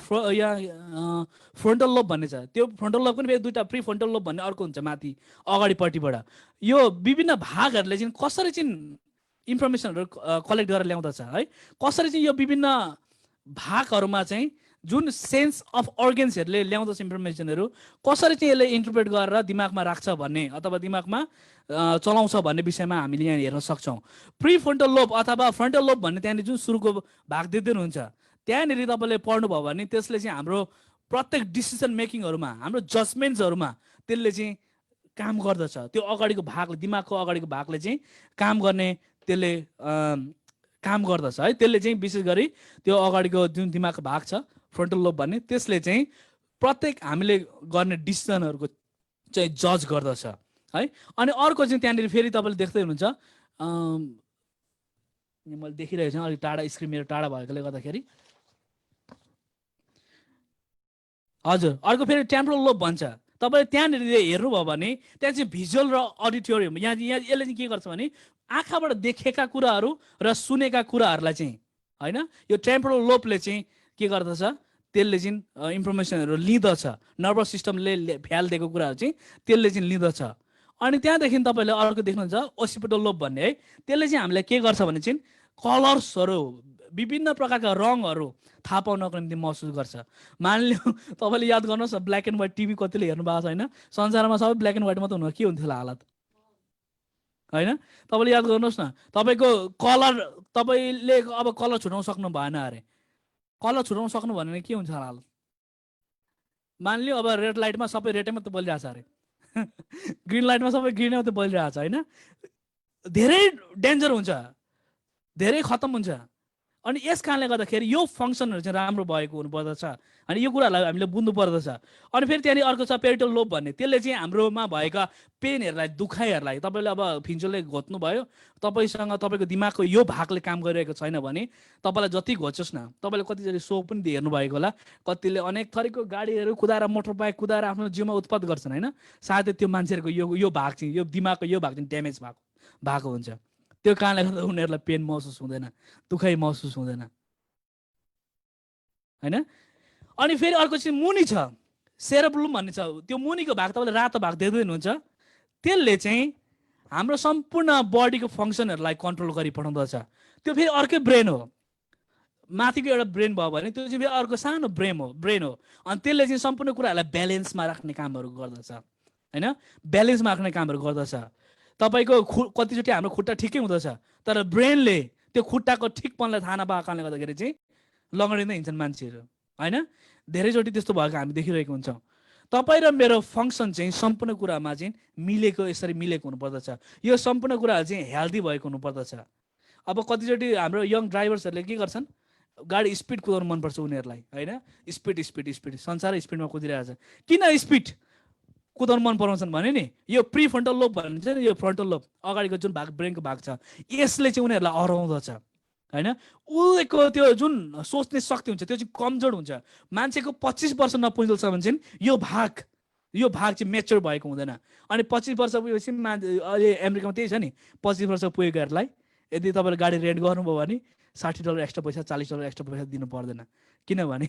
फ्रन्टल लोब भन्ने छ, त्यो फ्रन्टल लोब पनि फेरि दुईवटा प्री फ्रन्टल लोब भन्ने अर्को हुन्छ माथि अगाडिपट्टिबाट। यो विभिन्न भागहरूले चाहिँ कसरी चाहिँ इन्फर्मेसनहरू कलेक्ट गरेर ल्याउँदछ है, कसरी चाहिँ यो विभिन्न भागहरूमा चाहिँ जुन सेन्स अफ अर्गेन्सहरूले ल्याउँदछ इन्फर्मेसनहरू कसरी चाहिँ यसले इन्टरप्रेट गरेर दिमागमा राख्छ भन्ने अथवा दिमागमा चलाउँछ भन्ने विषयमा हामीले यहाँ हेर्न सक्छौँ। प्री फ्रन्टल लोब अथवा फ्रन्टल लोब भन्ने त्यहाँनिर जुन सुरुको भाग दिनुहुन्छ त्यहाँनिर तपाईँले पढ्नुभयो भने त्यसले चाहिँ हाम्रो प्रत्येक डिसिसन मेकिङहरूमा, हाम्रो जजमेन्ट्सहरूमा त्यसले चाहिँ काम गर्दछ। त्यो अगाडिको भागले, दिमागको अगाडिको भागले चाहिँ काम गर्ने, त्यसले काम गर्दछ है। त्यसले चाहिँ विशेष गरी त्यो अगाडिको जुन दिमागको भाग छ फ्रन्टल लोब भन्ने, त्यसले चाहिँ प्रत्येक हामीले गर्ने डिसिजनहरूको चाहिँ जज गर्दछ है। अनि अर्को चाहिँ त्यहाँनिर फेरि तपाईँले देख्दै हुनुहुन्छ, मैले देखिरहेको छु अलिक टाढा, स्क्रिन मेरो टाढा भएकोले गर्दाखेरि। हजुर, अर्को फेरि टेम्पोरल लोब भन्छ। तपाईँले त्यहाँनिर हेर्नुभयो भने त्यहाँ चाहिँ भिजुअल र अडिटोरियम, यहाँ यसले चाहिँ के गर्छ भने आँखाबाट देखेका कुराहरू र सुनेका कुराहरूलाई चाहिँ, होइन, यो टेम्पोरल लोबले चाहिँ के गर्दछ, त्यसले चाहिँ इन्फर्मेसनहरू लिँदछ, नर्भस सिस्टमले फ्यालिदिएको कुराहरू चाहिँ त्यसले चाहिँ लिँदछ। अनि त्यहाँदेखि तपाईँले अर्को देख्नुहुन्छ ओसिपिटल लोब भन्ने है, त्यसले चाहिँ हामीलाई के गर्छ भने चाहिँ कलर्सहरू, विभिन्न प्रकारका रङहरू थाहा पाउनको निम्ति महसुस गर्छ। मानिलिउँ तपाईँले याद गर्नुहोस् न, ब्ल्याक एन्ड व्हाइट टिभी कतिले हेर्नु भएको छ होइन, संसारमा सबै ब्ल्याक एन्ड व्हाइट मात्रै हुनु के हुन्थ्यो होला हालत, होइन। तपाईँले याद गर्नुहोस् न, तपाईँको कलर, तपाईँले अब कलर छुटाउन सक्नु भएन अरे, कलर छुटाउन सक्नु भने के हुन्छ हालत। मानिलिउँ अब रेड लाइटमा सबै रेडै मात्रै बलिरहेछ अरे, ग्रिन लाइटमा सबै ग्रिनै मात्रै बलिरहेछ, होइन। धेरै डेन्जर हुन्छ, धेरै खतम हुन्छ। अनि यस कारणले गर्दाखेरि यो फङ्सनहरू चाहिँ राम्रो भएको हुनुपर्दछ अनि यो कुरालाई हामीले बुझ्नु पर्दछ। अनि फेरि त्यहाँनिर अर्को छ पेरिटल लोब भन्ने, त्यसले चाहिँ हाम्रोमा भएका पेनहरूलाई दुखाइहरूलाई तपाईँले अब फिन्चोले घोच्नु भयो, तपाईँसँग तपाईँको दिमागको यो भागले काम गरिरहेको छैन भने तपाईँलाई जति घोचोस् न, तपाईँले कतिचोटि सो पनि हेर्नु भएको होला, कतिले अनेक थरीको गाडीहरू कुदाएर मोटर बाइक कुदाएर आफ्नो जिउमा उत्पाद गर्छन् होइन, सायदै त्यो मान्छेहरूको यो भाग चाहिँ यो दिमागको यो भाग चाहिँ ड्यामेज भएको हुन्छ। त्यो कारणले गर्दा उनीहरूलाई पेन महसुस हुँदैन, दुखाइ महसुस हुँदैन होइन। अनि फेरि अर्को चाहिँ मुनि छ सेरेब्रम भन्ने छ, त्यो मुनिको भाग तपाईँले रातो भाग देख्दै हुनुहुन्छ, त्यसले चाहिँ हाम्रो सम्पूर्ण बडीको फङ्सनहरूलाई कन्ट्रोल गरी पठाउँदछ। त्यो फेरि अर्कै ब्रेन हो, माथिको एउटा ब्रेन भयो भने त्यो चाहिँ फेरि अर्को सानो ब्रेन हो अनि त्यसले चाहिँ सम्पूर्ण कुराहरूलाई ब्यालेन्समा राख्ने कामहरू गर्दछ होइन, ब्यालेन्समा राख्ने कामहरू गर्दछ। तपाईँको कतिचोटि हाम्रो खुट्टा ठिकै हुँदछ तर ब्रेनले त्यो खुट्टाको ठिकपनलाई थाहा नपाएको कारणले गर्दाखेरि चाहिँ लङ्गडिँदै हिँड्छन् मान्छेहरू होइन। धेरैचोटि त्यस्तो भएको हामी देखिरहेको हुन्छौँ। तपाईँ र मेरो फङ्सन चाहिँ सम्पूर्ण कुरामा चाहिँ यसरी मिलेको हुनुपर्दछ। यो सम्पूर्ण कुराहरू चाहिँ हेल्दी भएको हुनुपर्दछ। अब कतिचोटि हाम्रो यङ ड्राइभर्सहरूले के गर्छन्, गाडी स्पिड कुदाउनु मनपर्छ उनीहरूलाई होइन, स्पिड संसारै स्पिडमा कुदिरहेको छ। किन स्पिड कुदाउनु मन पराउँछन् भने नि यो प्री फ्रन्टल लोब भनिन्छ नि, यो फ्रन्टल लोब अगाडिको जुन भाग ब्रेनको भाग छ यसले चाहिँ उनीहरूलाई हराउँदछ होइन। उसको त्यो जुन सोच्ने शक्ति हुन्छ त्यो चाहिँ कमजोर हुन्छ। मान्छेको 25 वर्ष नपुग्दैसम्म चाहिँ यो भाग चाहिँ मेच्योर भएको हुँदैन। अनि 25 वर्ष पुगेपछि अहिले अमेरिकामा त्यही छ नि, 25 वर्ष पुगेकोहरूलाई यदि तपाईँले गाडी रेन्ट गर्नुभयो भने $60 एक्स्ट्रा पैसा, $40 एक्स्ट्रा पैसा दिनु पर्दैन। किनभने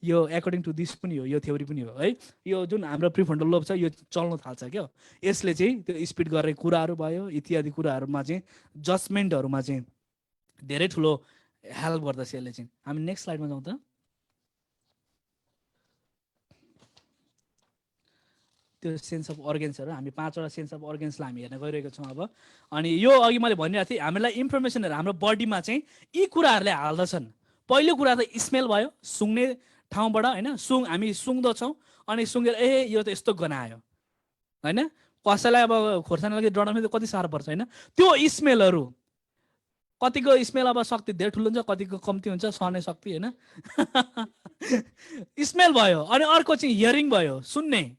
यो एकर्डिङ टु दिस पनि हो, यो थ्योरी पनि हो है। यो जुन हाम्रो प्रिफ्रन्टल लोब छ यो चल्न थाल्छ क्या, यसले चाहिँ त्यो स्पिड गर्ने कुराहरू भयो इत्यादि कुराहरूमा चाहिँ जजमेन्टहरूमा चाहिँ धेरै ठुलो हेल्प गर्दछ यसले चाहिँ। हामी नेक्स्ट स्लाइडमा जाउँ त। त्यो सेन्स अफ अर्गेन्सहरू हामी 5वटा सेन्स अफ अर्गेन्सलाई हामी हेर्न गइरहेको छौँ अब। अनि यो अघि मैले भनिरहेको थिएँ हामीलाई इन्फर्मेसनहरू हाम्रो बडीमा चाहिँ यी कुराहरूले हाल्दछन्। पहिलो कुरा त स्मेल भयो, सुँग्ने ठाउँबाट होइन, हामी सुँग्दछौँ अनि सुँगेर यो त यस्तो गनायो होइन। कसैलाई अब खोर्सानीलाई डढाउनु कति साह्रो पर्छ होइन। त्यो स्मेलहरू कतिको स्मेल अब शक्ति धेरै ठुलो हुन्छ, कतिको कम्ती हुन्छ सहने शक्ति होइन। स्मेल भयो। अनि अर्को चाहिँ हियरिङ भयो, सुनाइ।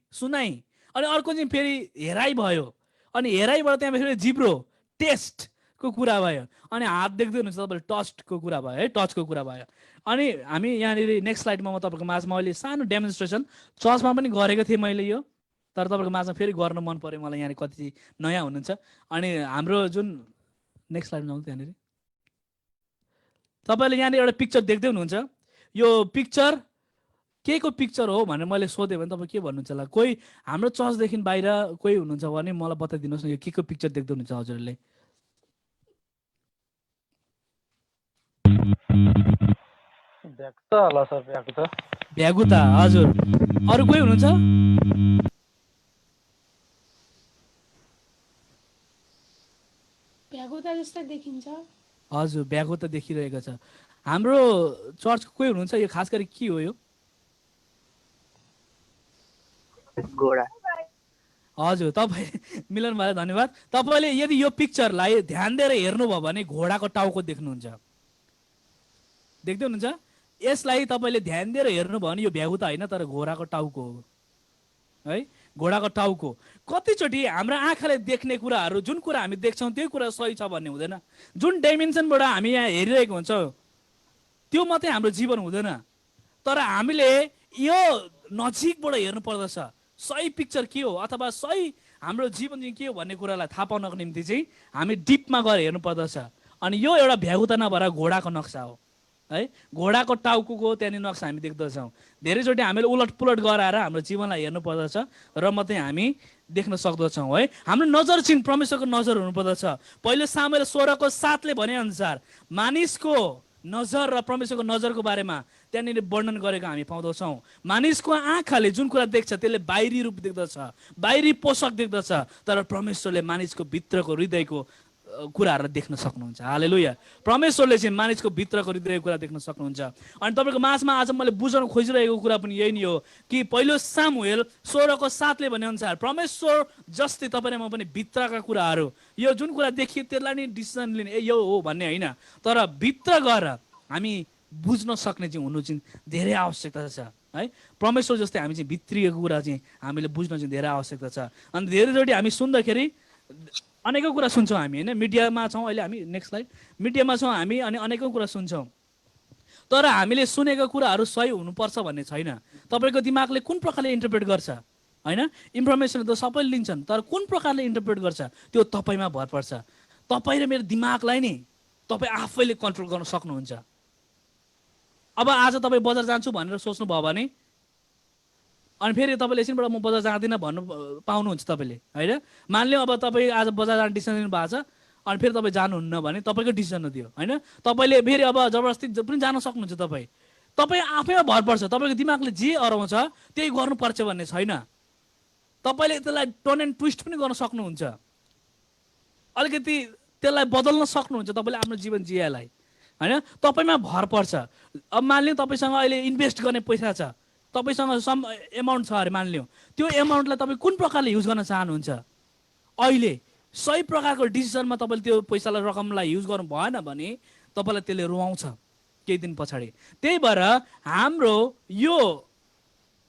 अनि अर्को चाहिँ फेरि हेराइ भयो। अनि हेराइबाट त्यहाँ फेरि जिब्रो टेस्टको कुरा भयो। अनि हात देख्दै हुनुहुन्छ तपाईँले टचको कुरा भयो है, टचको कुरा भयो। अनि हामी यहाँनिर नेक्स्ट स्लाइडमा म तपाईँको माझमा अहिले सानो डेमोन्स्ट्रेसन चर्चमा पनि गरेको थिएँ मैले यो, तर तपाईँको माझमा फेरि गर्न मन पऱ्यो मलाई, यहाँनिर कति नयाँ हुनुहुन्छ। अनि हाम्रो जुन नेक्स्ट स्लाइडमा आउँछ त्यहाँनिर तपाईँले यहाँनिर एउटा पिक्चर देख्दै हुनुहुन्छ। यो पिक्चर के को पिक्चर हो भनेर मैले सोधेँ भने तपाईँ के भन्नुहुन्छ होला? कोही हाम्रो चर्चदेखि बाहिर कोही हुनुहुन्छ भने मलाई बताइदिनुहोस् न, यो के को पिक्चर देख्दै हुनुहुन्छ हजुरहरूले? भ्यागुता हजुर। अरू कोही हुनुहुन्छ? भ्यागुता जस्तो देखिन्छ हजुर, भ्यागुता देखिरहेको छ। हाम्रो चर्चको कोही हुनुहुन्छ? यो खास गरी के हो यो? घोडा। हजुर, तपाईँ मिलन भाइ धन्यवाद। तपाईँले यदि यो पिक्चरलाई ध्यान दिएर हेर्नुभयो भने घोडाको टाउको देख्नुहुन्छ, देख्दै हुनुहुन्छ? यसलाई तपाईँले ध्यान दिएर हेर्नुभयो भने यो भ्यागुता होइन तर घोडाको टाउको हो है, घोडाको टाउको। कतिचोटि हाम्रो आँखाले देख्ने कुराहरू जुन कुरा हामी देख्छौँ त्यो कुरा सही छ भन्ने हुँदैन। जुन डाइमेन्सनबाट हामी यहाँ हेरिरहेको हुन्छौँ त्यो मात्रै हाम्रो जीवन हुँदैन, तर हामीले यो नजिकबाट हेर्नु पर्दछ। सही पिक्चर के हो अथवा सही हाम्रो जीवन चाहिँ के हो भन्ने कुरालाई थाहा पाउनको निम्ति चाहिँ हामी डिपमा गएर हेर्नु पर्दछ। अनि यो एउटा भ्यागुता नभएर घोडाको नक्सा हो है, घोडाको टाउको त्यहाँनिर नक्सा हामी देख्दछौँ। धेरैचोटि हामीले उलट पुलट गराएर हाम्रो जीवनलाई हेर्नु पर्दछ र मात्रै हामी देख्न सक्दछौँ है। हाम्रो नजर चाहिँ परमेश्वरको नजर हुनुपर्दछ। पहिलो सामुएल 16:7 भने अनुसार मानिसको नजर र परमेश्वरको नजरको बारेमा त्यहाँनिर वर्णन गरेको हामी पाउँदछौँ। मानिसको आँखाले जुन कुरा देख्छ त्यसले बाहिरी रूप देख्दछ, बाहिरी पोषक देख्दछ, तर परमेश्वरले मानिसको भित्रको हृदयको कुराहरूलाई देख्न सक्नुहुन्छ। हालेलुया। परमेश्वरले चाहिँ मानिसको भित्रको हृदयको कुरा देख्न सक्नुहुन्छ। अनि तपाईँको माझमा आज मैले बुझाउन खोजिरहेको कुरा पनि यही नै हो कि पहिलो सामुएल 16:7 भने अनुसार परमेश्वर जस्तै तपाईँ र म पनि भित्रका कुराहरू, यो जुन कुरा देखियो त्यसलाई नै डिसिजन लिने यो हो भन्ने होइन, तर भित्र गएर हामी बुझ्न सक्ने चाहिँ हुनु चाहिँ धेरै आवश्यकता छ है। परमेश्वर जस्तै हामी चाहिँ भित्रिएको कुरा चाहिँ हामीले बुझ्न चाहिँ धेरै आवश्यकता छ। अनि धेरैचोटि हामी सुन्दाखेरि अनेकौँ कुरा सुन्छौँ हामी होइन, मिडियामा छौँ अहिले हामी, नेक्स्ट स्लाइड, मिडियामा छौँ हामी अनि अनेकौँ कुरा सुन्छौँ, तर हामीले सुनेको कुराहरू सही हुनुपर्छ भन्ने छैन। तपाईँको दिमागले कुन प्रकारले इन्टरप्रेट गर्छ होइन, इन्फर्मेसन त सबैले लिन्छन्, तर कुन प्रकारले इन्टरप्रेट गर्छ त्यो तपाईँमा भर पर्छ। तपाईँ र मेरो दिमागलाई नि तपाईँ आफैले कन्ट्रोल गर्न सक्नुहुन्छ। अब आज तपाईँ बजार जान्छु भनेर सोच्नुभयो भने अनि फेरि तपाईँले एकछिनबाट म बजार जाँदिनँ भन्नु पाउनुहुन्छ तपाईँले होइन। मानिलिउँ अब तपाईँ आज बजार जाने डिसिसन लिनुभएको छ अनि फेरि तपाईँ जानुहुन्न भने तपाईँको डिसिसन हो त्यो होइन। तपाईँले फेरि अब जबरजस्ती पनि जान सक्नुहुन्छ। तपाईँ आफैमा भर पर्छ। तपाईँको दिमागले जे अराउँछ त्यही गर्नुपर्छ भन्ने छैन। तपाईँले त्यसलाई टर्न एन्ड ट्विस्ट पनि गर्न सक्नुहुन्छ, अलिकति त्यसलाई बदल्न सक्नुहुन्छ तपाईँले आफ्नो जीवन जियालाई होइन। तपाईँमा भर पर्छ। अब मानिलिउँ तपाईँसँग अहिले इन्भेस्ट गर्ने पैसा छ, तपाईँसँग सम एमाउन्ट छ अरे मानिलिउँ, त्यो एमाउन्टलाई तपाईँ कुन प्रकारले युज गर्न चाहनुहुन्छ। अहिले सही प्रकारको डिसिसनमा तपाईँले त्यो पैसालाई रकमलाई युज गर्नु भएन भने तपाईँलाई त्यसले रुवाउँछ केही दिन पछाडि। त्यही भएर हाम्रो यो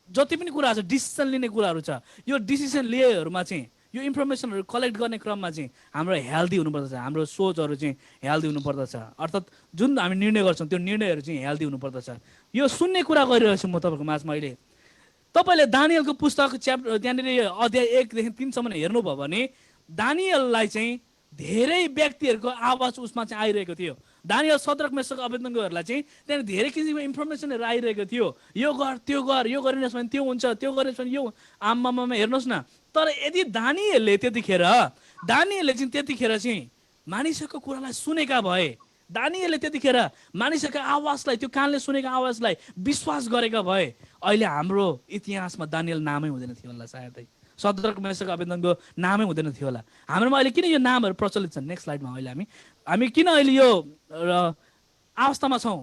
जति पनि कुराहरू छ, डिसिसन लिने कुराहरू छ, यो डिसिसन लिएहरूमा चाहिँ यो इन्फर्मेसनहरू कलेक्ट गर्ने क्रममा चाहिँ हाम्रो हेल्दी हुनुपर्दछ, हाम्रो सोचहरू चाहिँ हेल्दी हुनुपर्दछ। अर्थात् जुन हामी निर्णय गर्छौँ त्यो निर्णयहरू चाहिँ हेल्दी हुनुपर्दछ। यो सुन्ने कुरा गरिरहेको छु म तपाईँको माझमा। अहिले तपाईँले दानियलको पुस्तक त्यहाँनिर अध्याय 1देखि 3सम्म हेर्नुभयो भने दानियललाई चाहिँ धेरै व्यक्तिहरूको आवाज उसमा चाहिँ आइरहेको थियो। दानियल, सद्रक, मेशक, अबेदनगोहरूलाई चाहिँ त्यहाँनिर धेरै किसिमको इन्फर्मेसनहरू आइरहेको थियो। यो गर, त्यो गर, यो गरिनुहोस् भने त्यो हुन्छ, त्यो गरिनुहोस् भने यो, आम्मामा हेर्नुहोस् न। तर यदि दानियलले चाहिँ त्यतिखेर चाहिँ मानिसहरूको कुरालाई सुनेका भए, दानियलले त्यतिखेर मानिसहरूको आवाजलाई, त्यो कानले सुनेको आवाजलाई विश्वास गरेका भए अहिले हाम्रो इतिहासमा दानियल नामै हुँदैन थियो होला सायदै। सद्रक, मेशक, अबेदनगो नामै हुँदैन थियो होला। हाम्रोमा अहिले किन यो नामहरू प्रचलित छन्? नेक्स्ट स्लाइडमा अहिले हामी किन अहिले यो अवस्थामा छौँ,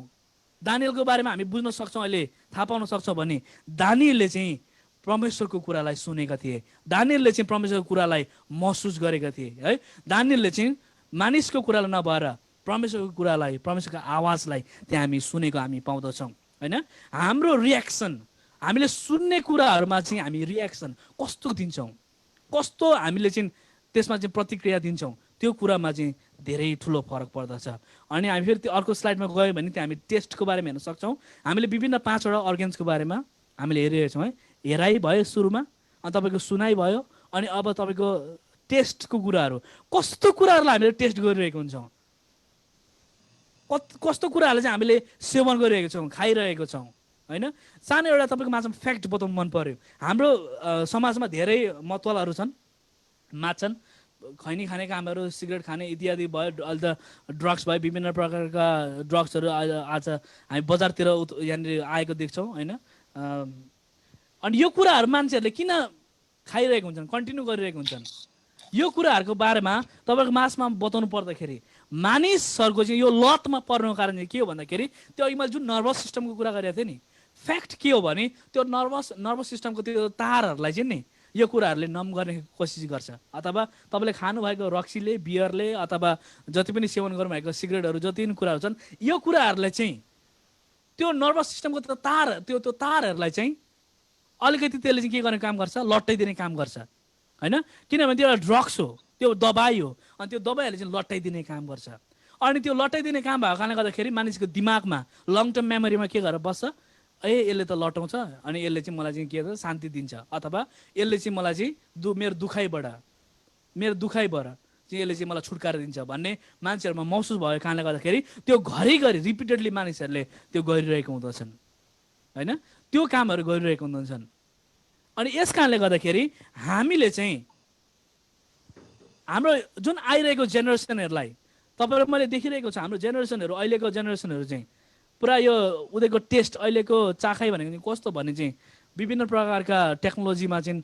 दानियलको बारेमा हामी बुझ्न सक्छौँ, अहिले थाहा पाउन सक्छौँ भने दानियलले चाहिँ परमेश्वरको कुरालाई सुनेका थिए, दानियलले चाहिँ परमेश्वरको कुरालाई महसुस गरेका थिए है। दानियलले चाहिँ मानिसको कुरालाई नभएर परमेश्वरको कुरालाई, परमेश्वरको आवाजलाई त्यहाँ हामी सुनेको हामी पाउँदछौँ होइन। हाम्रो रियाक्सन, हामीले सुन्ने कुराहरूमा चाहिँ हामी रियाक्सन कस्तो दिन्छौँ, कस्तो हामीले चाहिँ त्यसमा चाहिँ प्रतिक्रिया दिन्छौँ, त्यो कुरामा चाहिँ धेरै ठुलो फरक पर्दछ। अनि हामी फेरि त्यो अर्को स्लाइडमा गयो भने त्यहाँ हामी टेस्टको बारेमा हेर्न सक्छौँ। हामीले विभिन्न 5वटा अर्गेन्सको बारेमा हामीले हेरिरहेको छौँ है। हेराइ भयो सुरुमा, अनि तपाईँको सुनाइ भयो, अनि अब तपाईँको टेस्टको कुराहरू, कस्तो कुराहरूलाई हामीले टेस्ट गरिरहेको हुन्छौँ, कस्तो कुराहरूलाई चाहिँ हामीले सेवन गरिरहेको छौँ, खाइरहेको छौँ होइन। सानो एउटा तपाईँको माझमा फ्याक्ट बताउनु मन पर्यो। हाम्रो समाजमा धेरै मतवालाहरू छन्, मान्छन्, खैनी खाने कामहरू, सिगरेट खाने इत्यादि भयो, अहिले त ड्रग्स भयो, विभिन्न प्रकारका ड्रग्सहरू आज हामी बजारतिर यहाँनिर आएको देख्छौँ होइन। अनि यो कुराहरू मान्छेहरूले किन खाइरहेको हुन्छन्, कन्टिन्यू गरिरहेको हुन्छन्, यो कुराहरूको बारेमा तपाईँको मासमा बताउनु पर्दाखेरि मानिसहरूको चाहिँ यो लतमा पर्नुको कारण चाहिँ के हो भन्दाखेरि त्यो अघि मैले जुन नर्भस सिस्टमको कुरा गरेको थिएँ नि, फ्याक्ट के हो भने त्यो नर्भस सिस्टमको त्यो तारहरूलाई चाहिँ नि यो कुराहरूले नम गर्ने कोसिस गर्छ। अथवा तपाईँले खानुभएको रक्सीले, बियरले, अथवा जति पनि सेवन गर्नुभएको सिगरेटहरू, जति पनि कुराहरू छन्, यो कुराहरूलाई चाहिँ त्यो नर्भस सिस्टमको त्यो तारहरूलाई चाहिँ अलिकति त्यसले चाहिँ के गर्ने काम गर्छ, लट्टाइदिने काम गर्छ होइन। किनभने त्यो एउटा ड्रग्स हो, त्यो दबाई हो, अनि त्यो दबाईहरूले चाहिँ लट्टाइदिने काम गर्छ। अनि त्यो लट्टाइदिने काम भएको कारणले गर्दाखेरि मानिसको दिमागमा लङ टर्म मेमोरीमा के गरेर बस्छ, यसले त लटाउँछ अनि यसले चाहिँ मलाई चाहिँ के गर्छ, शान्ति दिन्छ, अथवा यसले चाहिँ मलाई चाहिँ मेरो दुखाइबाट चाहिँ यसले चाहिँ मलाई छुटकारा दिन्छ भन्ने मान्छेहरूमा महसुस भएको कारणले गर्दाखेरि त्यो घरिघरि रिपिटेडली मानिसहरूले त्यो गरिरहेको हुँदछन् होइन, त्यो कामहरू गरिरहेको हुँदछन्। अनि यस कारणले गर्दाखेरि हामीले चाहिँ हाम्रो जुन आइरहेको जेनेरेसनहरूलाई, तपाईँहरू मैले देखिरहेको छु, हाम्रो जेनेरेसनहरू, अहिलेको जेनेरेसनहरू चाहिँ पुरा यो उनीहरूको टेस्ट, अहिलेको चाखाइ भनेको चाहिँ कस्तो भने चाहिँ विभिन्न प्रकारका टेक्नोलोजीमा चाहिँ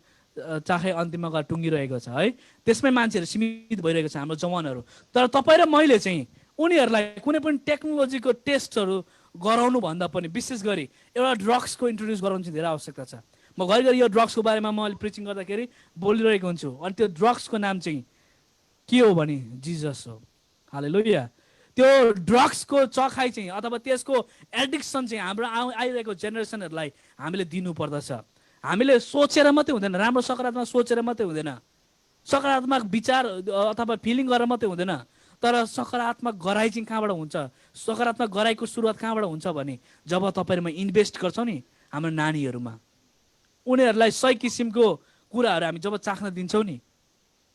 चाखै अन्तिममा गएर टुङ्गिरहेको छ है। त्यसमै मान्छेहरू सीमित भइरहेको छ हाम्रो जवानहरू। तर तपाईँ र मैले चाहिँ उनीहरूलाई कुनै पनि टेक्नोलोजीको टेस्टहरू गराउनु भन्दा पनि विशेष गरी एउटा ड्रग्सको इन्ट्रोड्युस गराउनु चाहिँ धेरै आवश्यकता छ। म घरिघरि यो ड्रग्सको बारेमा म अहिले प्रिचिङ गर्दाखेरि बोलिरहेको हुन्छु, अनि त्यो ड्रग्सको नाम चाहिँ के हो भने जिजस हो। हालेलुया। त्यो ड्रग्सको चखाइ चाहिँ अथवा त्यसको एडिक्सन चाहिँ हाम्रो आइरहेको जेनेरेसनहरूलाई हामीले दिनुपर्दछ। हामीले सोचेर मात्रै हुँदैन, राम्रो सकारात्मक सोचेर मात्रै हुँदैन, सकारात्मक विचार अथवा फिलिङ गरेर मात्रै हुँदैन, तर सकारात्मक गराइ चाहिँ कहाँबाट हुन्छ? सकारात्मक गराइको सुरुवात कहाँबाट हुन्छ भने जब तपाईँहरूमा इन्भेस्ट गर्छौँ नि हाम्रो नानीहरूमा, उनीहरूलाई सही किसिमको कुराहरू हामी जब चाख्न दिन्छौँ नि,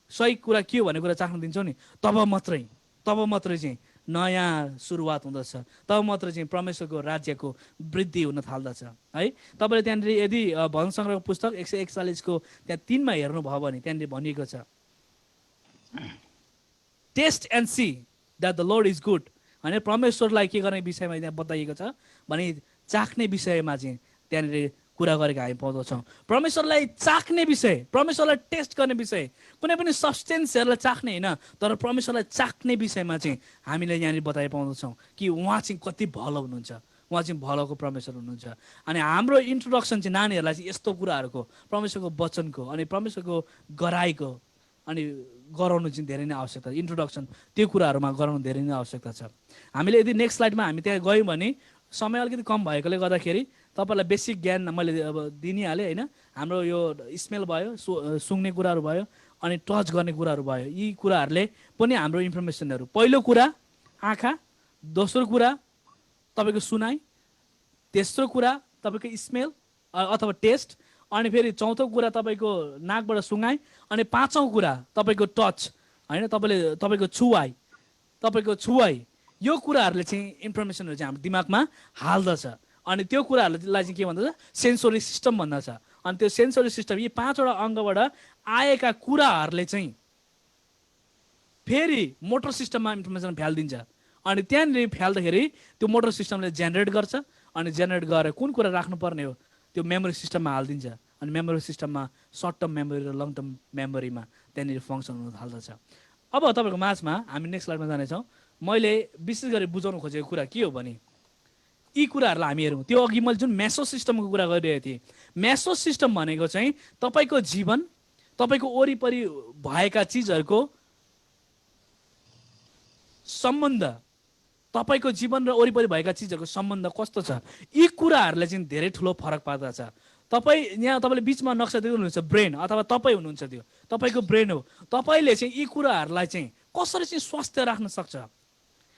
सही कुरा के हो भन्ने कुरा चाख्न दिन्छौँ नि, तब मात्रै चाहिँ नयाँ सुरुवात हुँदछ, तब मात्रै चाहिँ परमेश्वरको राज्यको वृद्धि हुन थाल्दछ है। तपाईँले त्यहाँनिर यदि भजन सङ्ग्रहको पुस्तक 141 को त्यहाँ 3 मा हेर्नुभयो भने त्यहाँनिर भनिएको छ, taste and see that the Lord is good. होइन, परमेश्वरलाई के गर्ने विषयमा त्यहाँ बताइएको छ भने चाख्ने विषयमा चाहिँ त्यहाँनिर कुरा गरेको हामी पाउँदछौँ। परमेश्वरलाई चाख्ने विषय, परमेश्वरलाई टेस्ट गर्ने विषय, कुनै पनि सब्सटेन्सहरूलाई चाख्ने होइन, तर परमेश्वरलाई चाख्ने विषयमा चाहिँ हामीले यहाँनिर बताइ पाउँदछौँ कि उहाँ चाहिँ कति भलो हुनुहुन्छ, उहाँ चाहिँ भलोको परमेश्वर हुनुहुन्छ। अनि हाम्रो इन्ट्रोडक्सन चाहिँ नानीहरूलाई चाहिँ यस्तो कुराहरूको, परमेश्वरको वचनको अनि परमेश्वरको गराइको अनि गराउनु चाहिँ धेरै नै आवश्यकता छ। इन्ट्रोडक्सन त्यो कुराहरूमा गराउनु धेरै नै आवश्यकता छ। हामीले यदि नेक्स्ट स्लाइडमा हामी त्यहाँ गयौँ भने समय अलिकति कम भएकोले गर्दाखेरि तपाईँलाई बेसिक ज्ञान मैले अब दिनिहालेँ होइन। हाम्रो यो स्मेल भयो, सुँग्ने कुराहरू भयो, अनि टच गर्ने कुराहरू भयो, यी कुराहरूले पनि हाम्रो इन्फर्मेसनहरू, पहिलो कुरा आँखा, दोस्रो कुरा तपाईँको सुनाइ, तेस्रो कुरा तपाईँको स्मेल अथवा टेस्ट, अनि फेरि चौथो कुरा तपाईँको नाकबाट सुँगाइ, अनि पाँचौँ कुरा तपाईँको टच होइन, तपाईँको छुवाइ, यो कुराहरूले चाहिँ इन्फर्मेसनहरू चाहिँ हाम्रो दिमागमा हाल्दछ। अनि त्यो कुराहरूलाई चाहिँ के भन्दछ? सेन्सोरी सिस्टम भन्दछ। अनि त्यो सेन्सोरी सिस्टम यी 5वटा अङ्गबाट आएका कुराहरूले चाहिँ फेरि मोटर सिस्टममा इन्फर्मेसन फ्यालिदिन्छ। अनि त्यहाँनिर फ्याल्दाखेरि त्यो मोटर सिस्टमले जेनेरेट गर्छ, अनि जेनेरेट गरेर कुन कुरा राख्नुपर्ने हो त्यो मेमोरी सिस्टममा हालिदिन्छ। अनि मेमोरी सिस्टममा सर्ट टर्म मेमोरी र लङ टर्म मेमोरीमा त्यहाँनिर फङ्सन हुन थाल्दछ। अब तपाईँको माझमा हामी नेक्स्ट स्लाइडमा जानेछौँ। मैले विशेष गरी बुझाउनु खोजेको कुरा के हो भने यी कुराहरूलाई हामी हेरौँ। त्यो अघि मैले जुन मेसो सिस्टमको कुरा गरिरहेको थिएँ, मेसो सिस्टम भनेको चाहिँ तपाईँको जीवन, तपाईँको वरिपरि भएका चिजहरूको सम्बन्ध, तपाईँको जीवन र वरिपरि भएका चिजहरूको सम्बन्ध कस्तो छ, यी कुराहरूले चाहिँ धेरै ठुलो फरक पार्दछ। तपाईँले बिचमा नक्सा देख्नुहुन्छ ब्रेन, अथवा तपाईँ हुनुहुन्छ, त्यो तपाईँको ब्रेन हो। तपाईँले चाहिँ यी कुराहरूलाई चाहिँ कसरी चाहिँ स्वास्थ्य राख्न सक्छ?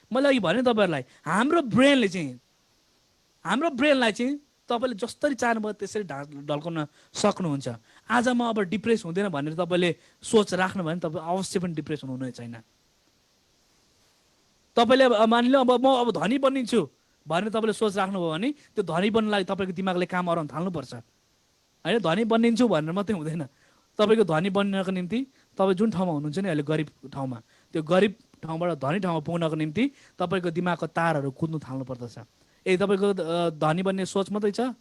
मैले अघि भने तपाईँहरूलाई हाम्रो ब्रेनलाई चाहिँ तपाईँले जसरी चाहनुभयो त्यसरी ढल्काउन सक्नुहुन्छ। आज म अब डिप्रेस हुँदैन भनेर तपाईँले सोच राख्नु भयो भने तपाईँ अवश्य पनि डिप्रेस हुनुहुने छैन। तपाईँले मानिलिनु अब म अब धनी बनिन्छु भनेर तपाईँले सोच राख्नुभयो भने त्यो धनी बन्नलाई तपाईँको दिमागले काम गराउन थाल्नुपर्छ होइन। धनी बनिन्छु भनेर मात्रै हुँदैन। तपाईँको धनी बन्नको निम्ति तपाईँ जुन ठाउँमा हुनुहुन्छ नि अहिले गरिब ठाउँमा, त्यो गरिब ठाउँबाट धनी ठाउँमा पुग्नको निम्ति तपाईँको दिमागको तारहरू कुद्नु थाल्नुपर्दछ। तपाईँको धनी बन्ने सोच मात्रै छ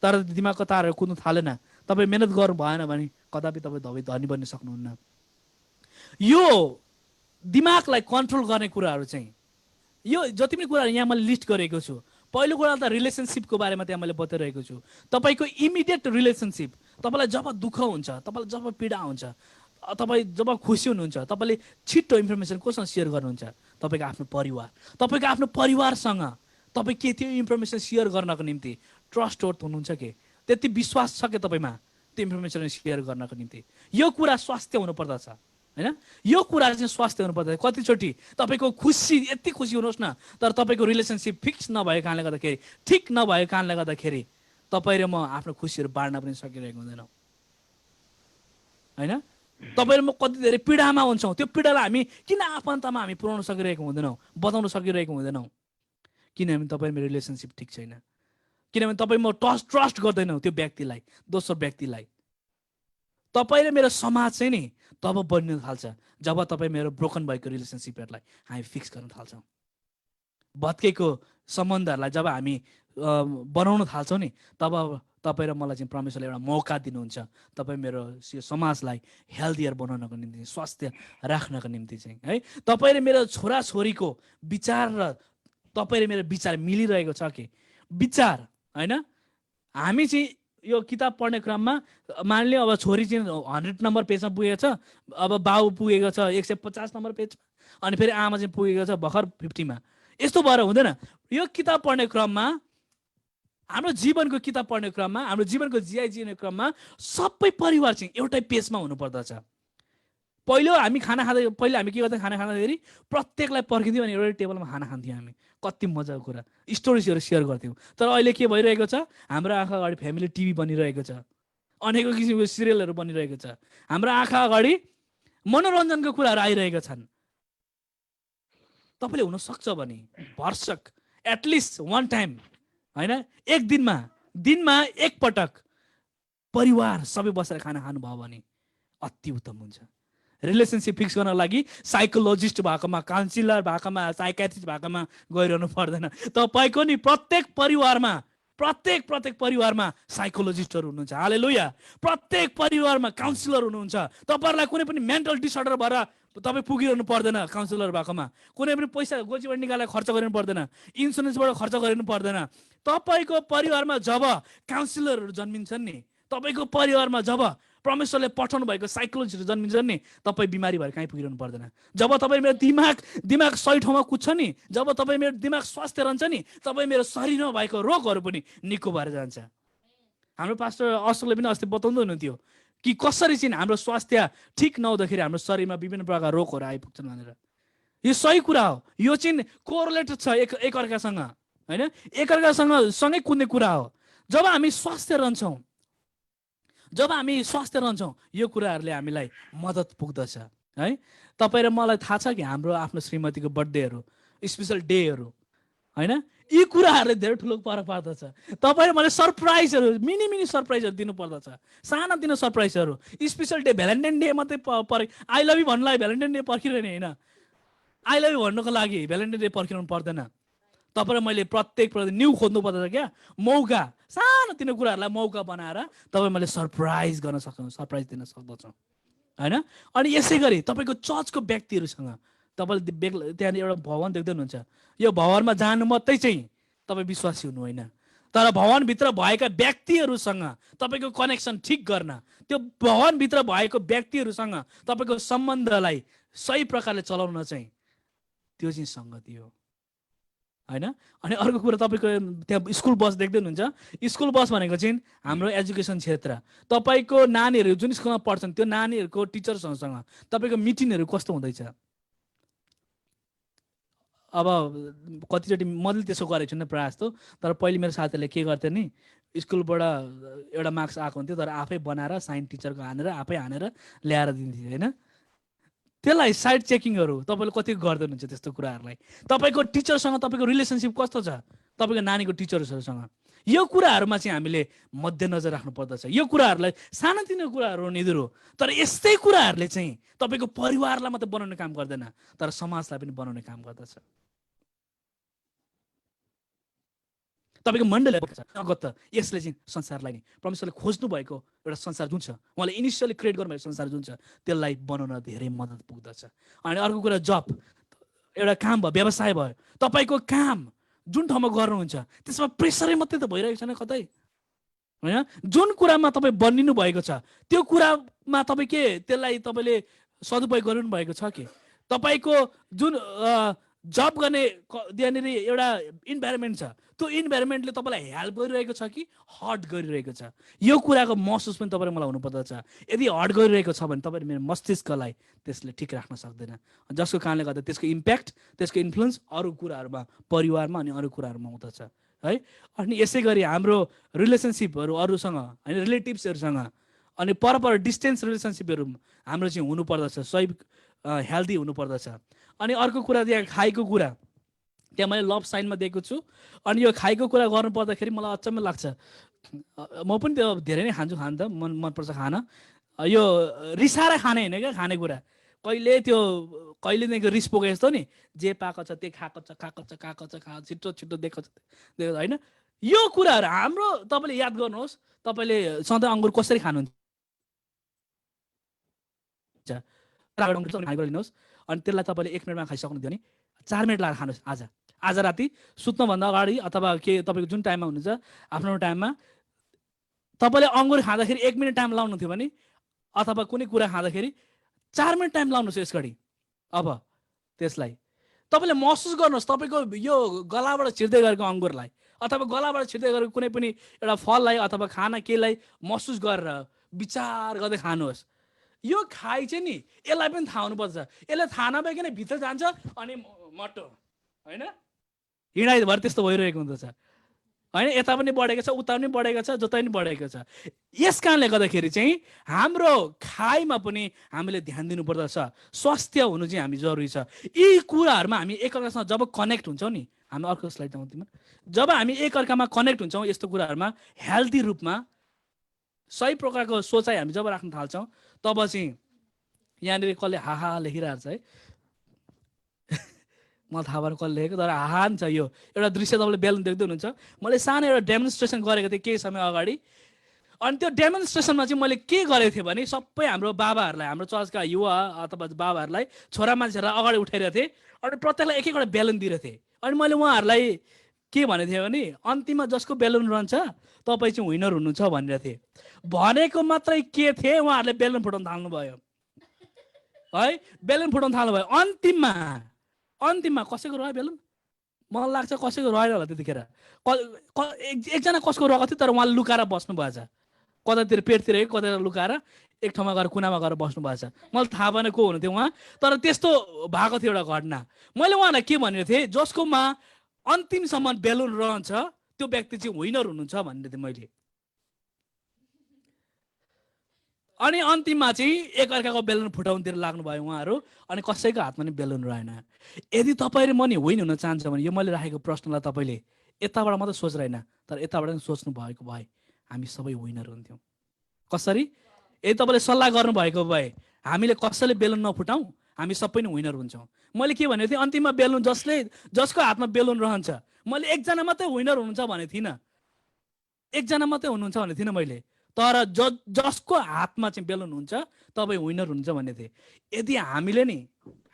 तर दिमागको तारहरू कुद्नु थालेन, तपाईँ मेहनत गर्नु भएन भने कदापि तपाईँ धनी बन्न सक्नुहुन्न। यो दिमागलाई कन्ट्रोल गर्ने कुराहरू चाहिँ यो जति पनि कुराहरू यहाँ मैले लिस्ट गरेको छु, पहिलो कुरा त रिलेसनसिपको बारेमा त्यहाँ मैले बताइरहेको छु। तपाईँको इमिडिएट रिलेसनसिप, तपाईँलाई जब दुःख हुन्छ, तपाईँलाई जब पीडा हुन्छ, तपाईँ जब खुसी हुनुहुन्छ, तपाईँले छिट्टो इन्फर्मेसन कोसँग सेयर गर्नुहुन्छ? तपाईँको आफ्नो परिवार। तपाईँको आफ्नो परिवारसँग तपाईँ के त्यो इन्फर्मेसन सेयर गर्नको निम्ति ट्रस्ट वर्थ हुनुहुन्छ कि? त्यति विश्वास छ कि तपाईँमा त्यो इन्फर्मेसन सेयर गर्नको निम्ति? यो कुरा स्वास्थ्य हुनुपर्दछ होइन। यो कुरा चाहिँ स्वास्थ्य हुनुपर्दछ। कतिचोटि तपाईँको खुसी यति खुसी हुनुहोस् न, तर तपाईँको रिलेसनसिप फिक्स नभएको कारणले गर्दाखेरि, ठिक नभएको कारणले गर्दाखेरि तपाईँ र म आफ्नो खुसीहरू बाँड्न पनि सकिरहेको हुँदैनौँ होइन। तपाईँ र म कति धेरै पीडामा हुन्छौँ, त्यो पीडालाई हामी किन आफन्तमा हामी पुर्याउन सकिरहेको हुँदैनौँ, बताउन सकिरहेको हुँदैनौँ? किनभने तपाईँ मेरो रिलेसनसिप ठिक छैन, किनभने तपाईँ म ट्रस्ट गर्दैनौँ त्यो व्यक्तिलाई, दोस्रो व्यक्तिलाई। तपाईँ र मेरो समाज चाहिँ नि तब बन्नु थाल्छ जब तपाईँ मेरो ब्रोकन भएको रिलेसनसिपहरूलाई हामी फिक्स गर्न थाल्छौँ। भत्केको सम्बन्धहरूलाई जब हामी बनाउन थाल्छौँ नि, तब तपाईँ र मलाई चाहिँ परमेश्वरले एउटा मौका दिनुहुन्छ तपाईँ मेरो यो समाजलाई हेल्दियर बनाउनको निम्ति, स्वास्थ्य राख्नको निम्ति चाहिँ है। तपाईँ र मेरो छोराछोरीको विचार र तपाईँ र मेरो विचार मिलिरहेको छ कि विचार होइन। हामी चाहिँ यो किताब पढ्ने क्रममा मानिलियो अब छोरी चाहिँ 100 नम्बर पेजमा पुगेको छ, अब बाउ पुगेको छ 150 नम्बर पेजमा, अनि फेरि आमा चाहिँ पुगेको छ भर्खर 50मा। यस्तो भएर हुँदैन। यो किताब पढ्ने क्रममा, हाम्रो जीवनको किताब पढ्ने क्रममा, हाम्रो जीवनको जियाइ जिउने क्रममा सबै परिवार चाहिँ एउटै पेजमा हुनुपर्दछ। पहिलो हामी खाना खाँदै, पहिले हामी के गर्थ्यौँ, खाना खाँदाखेरि प्रत्येकलाई पर्खिन्थ्यौँ अनि एउटै टेबलमा खाना खान्थ्यौँ हामी। कति मजाको कुरा, स्टोरिजहरू सेयर गर्थ्यौँ। तर अहिले के भइरहेको छ, हाम्रो आँखा अगाडि फ्यामिली टिभी बनिरहेको छ, अनेकौँ किसिमको सिरियलहरू बनिरहेको छ, हाम्रो आँखा अगाडि मनोरञ्जनको कुराहरू आइरहेका छन्। तपाईँले हुनसक्छ भने भर्सक एटलिस्ट वान टाइम होइन, एक दिनमा एकपटक परिवार सबै बसेर खाना खानुभयो भने अति उत्तम हुन्छ। रिलेसनसिप फिक्स गर्नको लागि साइकोलोजिस्ट भएकोमा, काउन्सिलर भएकोमा, साइकाट्रिस्ट भएकोमा गइरहनु पर्दैन। तपाईँको नि प्रत्येक परिवारमा साइकोलोजिस्टहरू हुनुहुन्छ। हालेलुया। प्रत्येक परिवारमा काउन्सिलर हुनुहुन्छ। तपाईँहरूलाई कुनै पनि मेन्टल डिसअर्डर भएर तपाईँ पुगिरहनु पर्दैन। काउन्सिलर भएकोमा कुनै पनि पैसा गोजीबाट निकालेर खर्च गरिनु पर्दैन, इन्सुरेन्सबाट खर्च गरिनु पर्दैन। तपाईँको परिवारमा जब काउन्सिलरहरू जन्मिन्छन् नि, तपाईँको परिवारमा जब परमेश्वरले पठाउनु भएको साइकोलोजीहरू जन्मिन्छन् नि, तपाईँ बिमारी भएर कहीँ पुगिरहनु पर्दैन। जब तपाईँ मेरो दिमाग सही ठाउँमा कुद्छ नि, जब तपाईँ मेरो दिमाग स्वास्थ्य रहन्छ नि, तपाईँ मेरो शरीरमा भएको रोगहरू पनि निको भएर जान्छ। हाम्रो पास्टर अशोकले पनि अस्ति बताउँदै हुनुहुन्थ्यो कि कसरी चाहिँ हाम्रो स्वास्थ्य ठिक नहुँदाखेरि हाम्रो शरीरमा विभिन्न प्रकारका रोगहरू आइपुग्छन् भनेर। यो सही कुरा हो। यो चाहिँ कोरिलेटेड छ एकअर्कासँग होइन, एकअर्कासँग सँगै कुद्ने कुरा हो। जब हामी स्वास्थ्य रहन्छौँ यो कुराहरूले हामीलाई मद्दत पुग्दछ है। तपाईँ र मलाई थाहा छ कि हाम्रो आफ्नो श्रीमतीको बर्थडेहरू, स्पेसल डेहरू होइन, यी कुराहरूले धेरै ठुलो फरक पार्दछ। तपाईँ र मैले सरप्राइजहरू, मिनी सरप्राइजहरू दिनुपर्दछ, सानातिनो सरप्राइजहरू। स्पेसल डे, भ्यालेन्टाइन डे मात्रै आई लभ यु भन्नुलाई भ्यालेन्टाइन डे पर्खिरहने होइन, आई लभ यु भन्नुको लागि भ्यालेन्टाइन डे पर्खिरहनु पर्दैन। तपाईँ र मैले प्रत्येक न्यू खोज्नु पर्दछ क्या, मौका, सानोतिनो कुराहरूलाई मौका बनाएर तपाईँ मैले सरप्राइज दिन सक्दछौँ होइन। अनि यसै गरी तपाईँको चर्चको व्यक्तिहरूसँग तपाईँले त्यहाँनिर एउटा भवन देख्दै हुनुहुन्छ। यो भवनमा जानु मात्रै चाहिँ तपाईँ विश्वासी हुनु होइन, तर भवनभित्र भएका व्यक्तिहरूसँग तपाईँको कनेक्सन ठिक गर्न, त्यो भवनभित्र भएको व्यक्तिहरूसँग तपाईँको सम्बन्धलाई सही प्रकारले चलाउन चाहिँ त्यो चाहिँ सङ्गति हो होइन। अनि अर्को कुरा, तपाईँको त्यहाँ स्कुल बस देख्दै हुनुहुन्छ। स्कुल बस भनेको चाहिँ हाम्रो एजुकेसन क्षेत्र। तपाईँको नानीहरू जुन स्कुलमा पढ्छन् त्यो नानीहरूको टिचर्सहरूसँग तपाईँको मिटिङहरू कस्तो हुँदैछ। अब कतिचोटि मैले त्यसो गरेको छुइनँ प्रायः जस्तो, तर पहिले मेरो साथीहरूले के गर्थ्यो नि, स्कुलबाट एउटा मार्क्स आएको हुन्थ्यो तर आफै बनाएर साइन टिचरको आफै हानेर ल्याएर दिन्थ्यो होइन। त्यसलाई साइड चेकिङहरू तपाईँले कति गर्दैनुहुन्छ त्यस्तो कुराहरूलाई। तपाईँको टिचरसँग तपाईँको रिलेसनसिप कस्तो छ, तपाईँको नानीको टिचर्सहरूसँग, यो कुराहरूमा चाहिँ हामीले मध्यनजर राख्नु पर्दछ। यो कुराहरूलाई सानोतिनो कुराहरू निधुरो, तर यस्तै कुराहरूले चाहिँ तपाईँको परिवारलाई मात्रै बनाउने काम गर्दैन, तर समाजलाई पनि बनाउने काम गर्दछ। तपाईँको मण्डली अगत यसले चाहिँ संसारलाई नि परमेश्वरले खोज्नु भएको एउटा संसार जुन छ, उहाँले इनिसियली क्रिएट गर्नुभएको संसार जुन छ, त्यसलाई बनाउन धेरै मद्दत पुग्दछ। अनि अर्को कुरा, जब एउटा काम भयो, व्यवसाय भयो, तपाईँको काम जुन ठाउँमा गर्नुहुन्छ त्यसमा प्रेसरै मात्रै त भइरहेको छैन कतै होइन। जुन कुरामा तपाईँ बनिनु भएको छ त्यो कुरामा तपाईँ के त्यसलाई तपाईँले सदुपयोग गरिनु भएको छ कि। तपाईँको जुन जब गर्ने त्यहाँनिर एउटा इन्भाइरोमेन्ट छ, त्यो इन्भाइरोमेन्टले तपाईँलाई हेल्प गरिरहेको छ कि हर्ट गरिरहेको छ, यो कुराको महसुस पनि तपाईँले मलाई हुनुपर्दछ। यदि हर्ट गरिरहेको छ भने तपाईँले मेरो मस्तिष्कलाई त्यसले ठिक राख्न सक्दैन, जसको कारणले गर्दा त्यसको इम्प्याक्ट, त्यसको इन्फ्लुएन्स अरू कुराहरूमा, परिवारमा अनि अरू कुराहरूमा हुँदछ है। अनि यसै गरी हाम्रो रिलेसनसिपहरू अरूसँग होइन, रिलेटिभ्सहरूसँग अनि पर डिस्टेन्स रिलेसनसिपहरू हाम्रो चाहिँ हुनुपर्दछ, सही हेल्दी हुनुपर्दछ। अनि अर्को कुरा, त्यहाँ खाइको कुरा, त्यहाँ मैले लभ साइनमा दिएको छु। अनि यो खाइको कुरा गर्नु पर्दाखेरि मलाई अचम्म लाग्छ। म पनि त्यो धेरै नै खान्छु, खान त मनपर्छ खान। यो रिसाएर खाने होइन क्या खाने कुरा, कहिलेदेखिको रिस पोके जस्तो नि, जे पाएको छ त्यही खाएको छ छिटो देखो होइन। यो कुराहरू हाम्रो तपाईँले याद गर्नुहोस्, तपाईँले सधैँ अङ्गुर कसरी खानुहुन्छ गरिदिनुहोस् अनि त्यसलाई तपाईँले 1 मिनटमा खाइसक्नु थियो भने 4 मिनट लगाएर खानुहोस्। आज राति सुत्नुभन्दा अगाडि अथवा के तपाईँको जुन टाइममा हुनुहुन्छ आफ्नो टाइममा तपाईँले अङ्गुर खाँदाखेरि 1 मिनट टाइम लाउनु थियो भने अथवा कुनै कुरा खाँदाखेरि 4 मिनट टाइम लाउनुहोस् यसघडी। अब त्यसलाई तपाईँले महसुस गर्नुहोस्, तपाईँको यो गलाबाट छिर्दै गरेको अङ्गुरलाई अथवा गलाबाट छिर्दै गरेको कुनै पनि एउटा फललाई अथवा खाना केलाई महसुस गरेर विचार गर्दै खानुहोस्। यो खाइ चाहिँ नि यसलाई पनि थाहा हुनुपर्छ, यसलाई थाहा नभइकन भित्र जान्छ अनि मटो होइन हिँडाइभर त्यस्तो भइरहेको हुँदछ होइन, यता पनि बढेको छ उता पनि बढेको छ जता पनि बढेको छ। यस कारणले गर्दाखेरि चाहिँ हाम्रो खाइमा पनि हामीले ध्यान दिनुपर्दछ, स्वास्थ्य हुनु चाहिँ हामी जरुरी छ। यी कुराहरूमा हामी एकअर्कासँग जब कनेक्ट हुन्छौँ नि, हामी अर्को स्लाइड आउँथ्यौँ, जब हामी एकअर्कामा कनेक्ट हुन्छौँ यस्तो कुराहरूमा हेल्दी रूपमा सही प्रकारको सोचाइ हामी जब राख्न थाल्छौँ तब चाहिँ यहाँनिर कसले हाहा लेखिरहेको छ है, मलाई थाहा भएर कसले लेखेको, तर हाहा नि छ। यो एउटा दृश्य तपाईँले बेलुन देख्दै हुनुहुन्छ, मैले सानो एउटा डेमोन्स्ट्रेसन गरेको थिएँ केही समय अगाडि। अनि त्यो डेमोन्स्ट्रेसनमा चाहिँ मैले के गरेको थिएँ भने सबै हाम्रो बाबाहरूलाई, हाम्रो चर्चका युवा अथवा बाबाहरूलाई, छोरा मान्छेहरूलाई अगाडि उठाइरहेको थिएँ अनि प्रत्येकलाई एक एकवटा बेलुन दिइरहेको थिएँ। अनि मैले उहाँहरूलाई के भनेको थिएँ भने अन्तिममा जसको बेलुन रहन्छ तपाईँ चाहिँ विनर हुनुहुन्छ भनेर थिएँ। भनेको मात्रै के थिएँ, उहाँहरूले बेलुन फुटाउन थाल्नुभयो है, बेलुन फुटाउन थाल्नुभयो। अन्तिममा कसैको रह्यो बेलुन, मलाई लाग्छ कसैको रहेन होला त्यतिखेर। एकजना कसको रहेको थियो तर उहाँले लुकाएर बस्नु भएछ, कतातिर पेटतिर कतातिर लुकाएर एक ठाउँमा गएर कुनामा गएर बस्नु भएछ। मलाई थाहा भएन को हुनुहुन्थ्यो उहाँ, तर त्यस्तो भएको थियो एउटा घटना। मैले उहाँलाई के भनेको थिएँ, जसकोमा अन्तिमसम्म बेलुन रहन्छ त्यो व्यक्ति चाहिँ विनर हुनुहुन्छ भनेर थिएँ मैले। अनि अन्तिममा चाहिँ एकअर्काको बेलुन फुटाउनतिर लाग्नुभयो उहाँहरू, अनि कसैको हातमा नि बेलुन रहेन। यदि तपाईँले म नि विन हुन चाहन्छ भने यो मैले राखेको प्रश्नलाई तपाईँले यताबाट मात्रै सोचिरहेन तर यताबाट पनि सोच्नु भएको भए हामी सबै विनर हुन्थ्यौँ। कसरी? यदि तपाईँले सल्लाह गर्नुभएको भए हामीले कसैले बेलुन नफुटाउँ हामी सबै नै विनर हुन्छौँ। मैले के भनेको थिएँ, अन्तिममा बेलुन जसको हातमा बेलुन रहन्छ, मैले एकजना मात्रै विनर हुनुहुन्छ भनेको थिइनँ, एकजना मात्रै हुनुहुन्छ भनेको थिइनँ मैले, तर जसको हातमा चाहिँ बेलुन हुन्छ तपाईँ विनर हुनुहुन्छ भन्ने थिएँ। यदि हामीले नि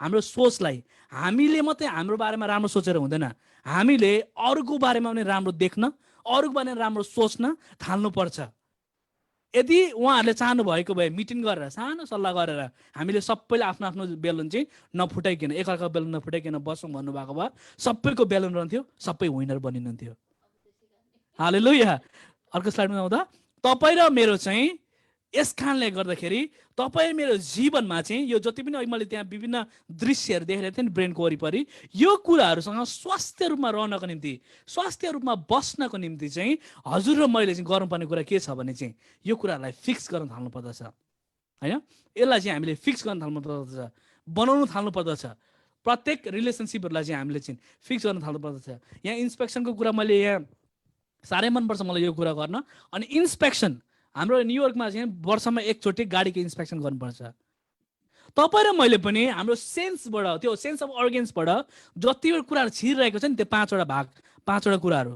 हाम्रो सोचलाई हामीले मात्रै हाम्रो बारेमा राम्रो सोचेर हुँदैन, हामीले अरूको बारेमा पनि राम्रो देख्न, अरूको बारेमा राम्रो सोच्न थाल्नुपर्छ। यदि उहाँहरूले चाहनु भएको भए मिटिङ गरेर सानो सल्लाह गरेर हामीले सबैले आफ्नो आफ्नो बेलुन चाहिँ नफुटाइकन एकअर्काको बेलुन नफुटाइकन बसौँ भन्नुभएको भए सबैको बेलुन रहन्थ्यो, सबै विनर बनिनुहुन्थ्यो। हालेलुया। अर्को स्लाइडमा आउँदा तपाईँ र मेरो चाहिँ यस कारणले गर्दाखेरि तपाईँ मेरो जीवनमा चाहिँ यो जति पनि अहिले मैले त्यहाँ विभिन्न दृश्यहरू देखेर थिएँ नि ब्रेनको वरिपरि, यो कुराहरूसँग स्वास्थ्य रूपमा रहनको निम्ति, स्वास्थ्य रूपमा बस्नको निम्ति चाहिँ हजुर र मैले चाहिँ गर्नुपर्ने कुरा के छ भने चाहिँ यो कुराहरूलाई फिक्स गर्न थाल्नु पर्दछ होइन। यसलाई चाहिँ हामीले फिक्स गर्न थाल्नु पर्दछ, बनाउनु थाल्नु पर्दछ। प्रत्येक रिलेसनसिपहरूलाई चाहिँ हामीले चाहिँ फिक्स गर्न थाल्नु पर्दछ। यहाँ इन्सपेक्सनको कुरा मैले यहाँ साह्रै मनपर्छ मलाई यो कुरा गर्न। अनि इन्सपेक्सन हाम्रो न्युयोर्कमा चाहिँ वर्षमा एकचोटि गाडीको इन्सपेक्सन गर्नुपर्छ। तपाईँ र मैले पनि हाम्रो सेन्सबाट, त्यो सेन्स अफ अर्गेन्सबाट जतिवटा कुराहरू छिरिरहेको छ नि त्यो 5वटा भाग, 5वटा कुराहरू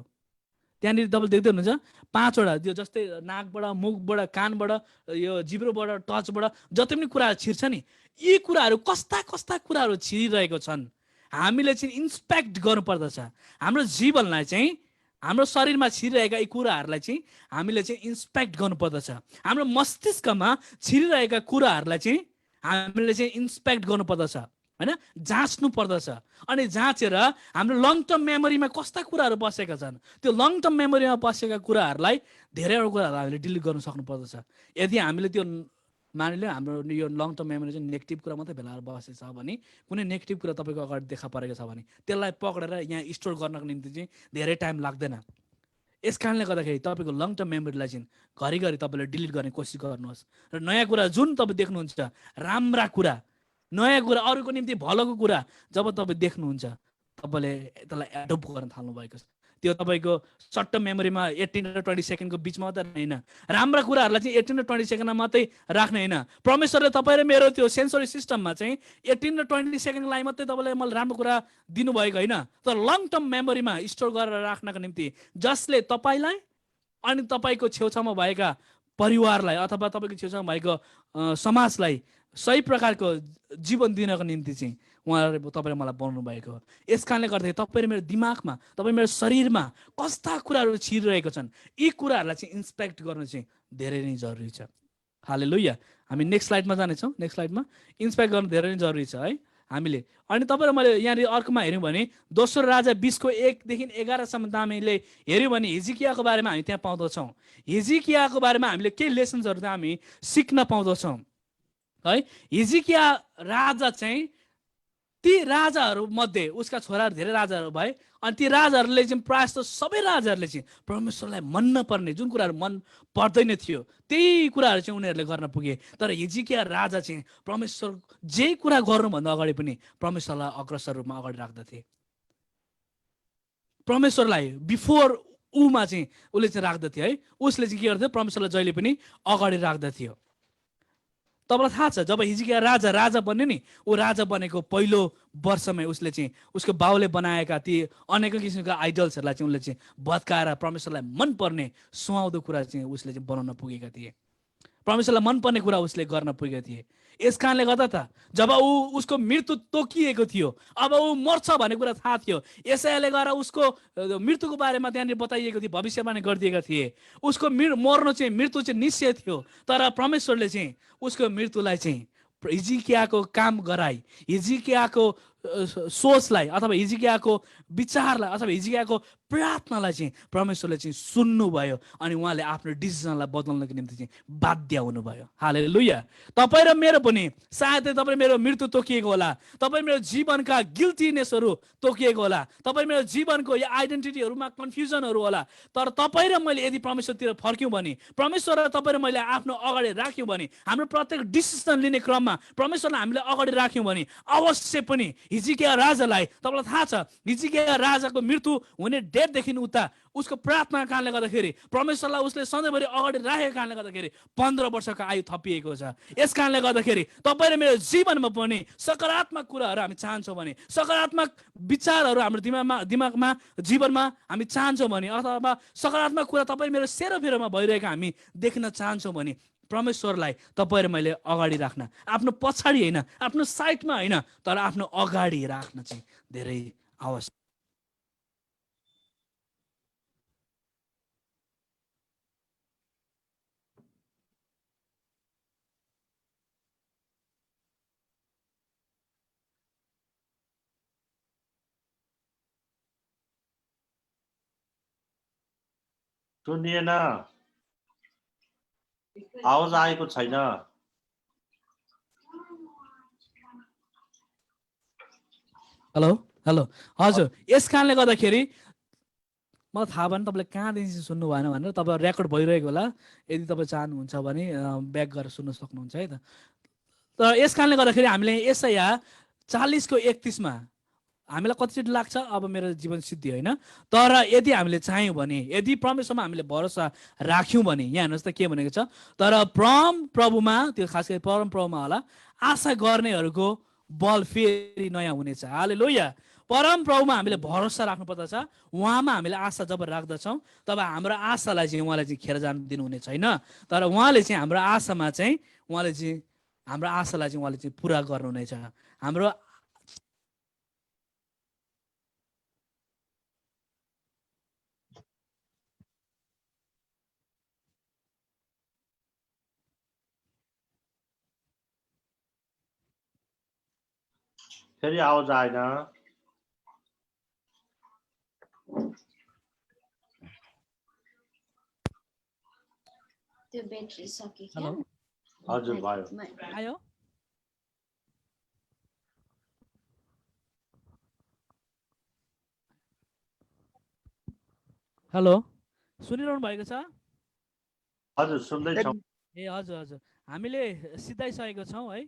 त्यहाँनिर तपाईँले देख्दै हुनुहुन्छ। 5वटा त्यो जस्तै नाकबाट, मुखबाट, कानबाट, यो जिब्रोबाट, टचबाट जति पनि कुराहरू छिर्छ नि, यी कुराहरू कस्ता कस्ता कुराहरू छिरिरहेको छन् हामीले चाहिँ इन्सपेक्ट गर्नुपर्दछ। हाम्रो जीवनलाई चाहिँ हाम्रो शरीरमा छिरिरहेका यी कुराहरूलाई चाहिँ हामीले चाहिँ इन्सपेक्ट गर्नुपर्दछ। हाम्रो मस्तिष्कमा छिरिरहेका कुराहरूलाई चाहिँ हामीले चाहिँ इन्सपेक्ट गर्नुपर्दछ होइन, जाँच्नु पर्दछ। अनि जाँचेर हाम्रो लङ टर्म मेमोरीमा कस्ता कुराहरू बसेका छन्, त्यो लङ टर्म मेमोरीमा बसेका कुराहरूलाई धेरैवटा कुराहरू हामीले डिलिट गर्नु सक्नुपर्दछ। यदि हामीले त्यो मानिलियो हाम्रो यो लङ टर्म मेमोरी चाहिँ नेगेटिभ कुरा मात्रै भेला बसेको छ भने, कुनै नेगेटिभ कुरा तपाईँको अगाडि देखा परेको छ भने त्यसलाई पक्रेर यहाँ स्टोर गर्नको निम्ति चाहिँ धेरै टाइम लाग्दैन। यस कारणले गर्दाखेरि तपाईँको लङ टर्म मेमोरीलाई चाहिँ घरिघरि तपाईँले डिलिट गर्ने कोसिस गर्नुहोस् र नयाँ कुरा जुन तपाईँ देख्नुहुन्छ, राम्रा कुरा, नयाँ कुरा, अरूको निम्ति भलोको कुरा जब तपाईँ देख्नुहुन्छ तपाईँले त्यसलाई एडप्ट गर्न थाल्नु भएको छ। त्यो तपाईँको सर्ट टर्म मेमोरीमा 18 र 20 सेकेन्डको बिचमा मात्रै होइन, राम्रा कुराहरूलाई चाहिँ 18 र 20 सेकेन्डमा मात्रै राख्ने होइन। परमेश्वरले तपाईँ र मेरो त्यो सेन्सरी सिस्टममा चाहिँ 18 र 20 सेकेन्डलाई मात्रै तपाईँले मलाई राम्रो कुरा दिनुभएको होइन, तर लङ टर्म मेमोरीमा स्टोर गरेर राख्नको निम्ति, जसले तपाईँलाई अनि तपाईँको छेउछाउमा भएका परिवारलाई अथवा तपाईँको छेउछाउमा भएको समाजलाई सही प्रकारको जीवन दिनको निम्ति चाहिँ उहाँहरूले तपाईँले मलाई बनाउनु भएको हो। यस कारणले गर्दाखेरि तपाईँ मेरो दिमागमा, तपाईँ मेरो शरीरमा कस्ता कुराहरू छिरिरहेको छन्, यी कुराहरूलाई चाहिँ इन्स्पेक्ट गर्नु चाहिँ धेरै नै जरुरी छ। हालेलुया। हामी नेक्स्ट स्लाइडमा जानेछौँ। नेक्स्ट स्लाइडमा इन्स्पेक्ट गर्नु धेरै नै जरुरी छ है हामीले। अनि तपाईँ र मैले यहाँनिर अर्कोमा हेऱ्यौँ भने दोस्रो राजा 20को 1देखि 11सम्म हामीले हेऱ्यौँ भने हिजकियाको बारेमा हामी त्यहाँ पाउँदछौँ। हिजकियाको बारेमा हामीले केही लेसन्सहरू त्यहाँ हामी सिक्न पाउँदछौँ है। हिजकिया राजा चाहिँ ती राजाहरू मध्ये उसका छोराहरू धेरै राजाहरू भए, अनि ती राजाहरूले चाहिँ प्रायः जस्तो सबै राजाहरूले चाहिँ परमेश्वरलाई मन नपर्ने जुन कुराहरू मन पर्दैन थियो त्यही कुराहरू चाहिँ उनीहरूले गर्न पुगे। तर हिजकिया राजा चाहिँ परमेश्वर जे कुरा गर्नुभन्दा अगाडि पनि परमेश्वरलाई अग्रसर रूपमा अगाडि राख्दथे। परमेश्वरलाई बिफोर ऊमा चाहिँ उसले चाहिँ राख्दथ्यो है। उसले चाहिँ के गर्थ्यो, परमेश्वरलाई जहिले पनि अगाडि राख्दथ्यो। तपाईँलाई थाहा छ जब हिजकिया राजा बन्यो नि, ऊ राजा बनेको पहिलो वर्षमै उसले चाहिँ उसको बाउले बनाएका ती अनेक किसिमका आइडल्सहरूलाई चाहिँ उसले चाहिँ भत्काएर परमेश्वरलाई मनपर्ने सुहाउँदो कुरा चाहिँ उसले चाहिँ बनाउन पुगेका थिए। परमेश्वरलाई मनपर्ने कुरा उसले गर्न पुगेका थिए। यस कारणले गर्दा त जब उसको मृत्यु तोकिएको थियो, अब ऊ मर्छ भन्ने कुरा थाहा थियो, यसैले गएर उसको मृत्युको बारेमा त्यहाँनिर बताइएको थियो, भविष्यवाणी गरिदिएका थिए। उसको मर्नु चाहिँ मृत्यु चाहिँ निश्चय थियो, तर परमेश्वरले चाहिँ उसको मृत्युलाई चाहिँ हिजकियाको काम गराई, हिजकियाको सोचलाई अथवा हिजकियाको विचारलाई अथवा हिजकियाको प्रार्थनालाई चाहिँ परमेश्वरले चाहिँ सुन्नुभयो अनि उहाँले आफ्नो डिसिजनलाई बदल्नको निम्ति चाहिँ बाध्य हुनुभयो। हालेलुया। तपाईँ र मेरो पनि सायदै तपाईँ मेरो मृत्यु तोकिएको होला, तपाईँ मेरो जीवनका गिल्टीनेसहरू तोकिएको होला, तपाईँ मेरो जीवनको यो आइडेन्टिटीहरूमा कन्फ्युजनहरू होला, तर तपाईँ र मैले यदि परमेश्वरतिर फर्क्यौँ भने, परमेश्वर र तपाईँ र मैले आफ्नो अगाडि राख्यौँ भने, हाम्रो प्रत्येक डिसिजन लिने क्रममा परमेश्वरलाई हामीले अगाडि राख्यौँ भने अवश्य पनि हिजकिया राजालाई, तपाईँलाई थाहा छ हिजकिया राजाको मृत्यु हुने डेटदेखि उता उसको प्रार्थना कारणले गर्दाखेरि परमेश्वरलाई उसले सधैँभरि अगाडि राखेको कारणले गर्दाखेरि 15 वर्षको आयु थपिएको छ। यस कारणले गर्दाखेरि तपाईँ र मेरो जीवनमा पनि सकारात्मक कुराहरू हामी चाहन्छौँ भने, सकारात्मक विचारहरू हाम्रो दिमागमा जीवनमा हामी चाहन्छौँ भने, अथवा सकारात्मक कुरा तपाईँ मेरो सेरोफेरोमा भइरहेको हामी देख्न चाहन्छौँ भने परमेश्वरलाई तपाईँ र मैले अगाडि राख्न, आफ्नो पछाडि होइन, आफ्नो साइडमा होइन, तर आफ्नो अगाडि राख्न चाहिँ धेरै आवश्यक। सुनिएन, आवाज आएको छैन। हेलो हेलो हजुर। यस कारणले गर्दाखेरि मलाई थाहा भएन तपाईँले कहाँदेखि सुन्नु भएन भनेर, तपाईँ रेकर्ड भइरहेको होला, यदि तपाईँ चाहनुहुन्छ भने ब्याक गरेर सुन्न सक्नुहुन्छ है त। तर यस कारणले गर्दाखेरि हामीले यसाया 40:31मा हामीलाई कतिचोटि लाग्छ अब मेरो जीवन सिद्धि होइन, तर यदि हामीले चाह्यौँ भने, यदि परमेश्वरमा हामीले भरोसा राख्यौँ भने, यहाँ हेर्नुहोस् त के भनेको छ, तर परम प्रभुमा, त्यो खास गरी परम प्रभुमा होला, आशा गर्नेहरूको बल फेरि नयाँ हुनेछ। हालेलुया। परम प्रभुमा हामीले भरोसा राख्नुपर्दछ। उहाँमा हामीले आशा जब राख्दछौँ तब हाम्रो आशालाई चाहिँ उहाँले चाहिँ खेर जान दिनुहुने छैन, तर उहाँले चाहिँ हाम्रो आशामा चाहिँ हाम्रो आशालाई चाहिँ उहाँले चाहिँ पुरा गर्नुहुनेछ। हाम्रो फेरि आवाज आएन। त्यो ब्याट्री सके क्या। हेलो हजुर भयो। आयो। हेलो सुनिरहनु भएको छ? हजुर सुन्दैछौँ। ए हजुर हजुर, हामीले सिधाइसकेको छौँ है।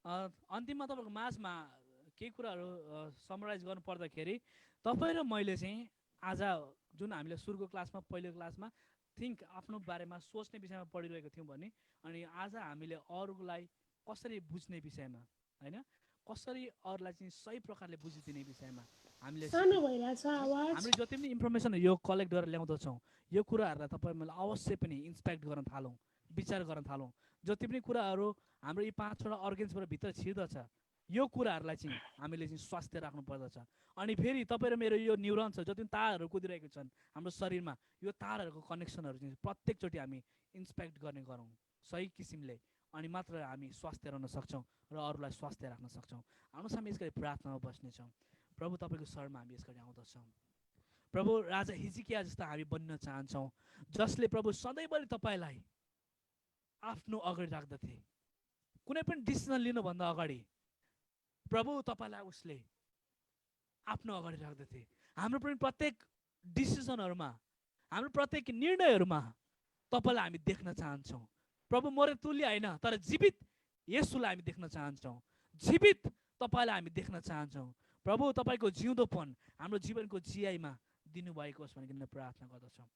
अन्तिममा तपाईँको माझमा केही कुराहरू समराइज गर्नु पर्दाखेरि तपाईँ र मैले चाहिँ आज जुन हामीले सुरुको क्लासमा पहिलो क्लासमा थिङ्क आफ्नो बारेमा सोच्ने विषयमा पढिरहेको थियौँ भने अनि आज हामीले अरूलाई कसरी बुझ्ने विषयमा होइन कसरी अरूलाई चाहिँ सही प्रकारले बुझिदिने विषयमा हामीले हामीले जति पनि इन्फर्मेसन यो कलेक्ट गरेर ल्याउँदछौँ यो कुराहरूलाई तपाईँ मैले अवश्य पनि इन्सपेक्ट गर्न थालौँ विचार गर्न थालौँ जति पनि कुराहरू हाम्रो यी 5वटा अर्गेन्सबाट भित्र छिर्दछ यो कुराहरूलाई चाहिँ हामीले चाहिँ स्वास्थ्य राख्नु पर्दछ अनि फेरि तपाईँ र मेरो यो न्युरोन्स जति पनि तारहरू कुदिरहेको छन् हाम्रो शरीरमा यो तारहरूको कनेक्सनहरू चाहिँ प्रत्येकचोटि हामी इन्सपेक्ट गर्ने गरौँ सही किसिमले अनि मात्र हामी स्वास्थ्य रहन सक्छौँ र अरूलाई स्वास्थ्य राख्न सक्छौँ आउनुहोस् हामी यसरी प्रार्थनामा बस्नेछौँ प्रभु तपाईँको शरणमा हामी यसरी आउँदछौँ प्रभु राजा हिजकिया जस्तो हामी बन्न चाहन्छौँ जसले प्रभु सधैँभरि तपाईँलाई आफ्नो अगाडि राख्दथे कुनै पनि डिसिजन लिनुभन्दा अगाडि प्रभु तपाईँलाई उसले आफ्नो अगाडि राख्दथे हाम्रो पनि प्रत्येक डिसिजनहरूमा हाम्रो प्रत्येक निर्णयहरूमा तपाईँलाई हामी देख्न चाहन्छौँ प्रभु मरे तुल्य होइन तर जीवित यसुलाई हामी देख्न चाहन्छौँ जीवित तपाईँलाई हामी देख्न चाहन्छौँ प्रभु तपाईँको जिउँदोपन हाम्रो जीवनको जियाइमा दिनुभएको होस् भनिकन प्रार्थना गर्दछौँ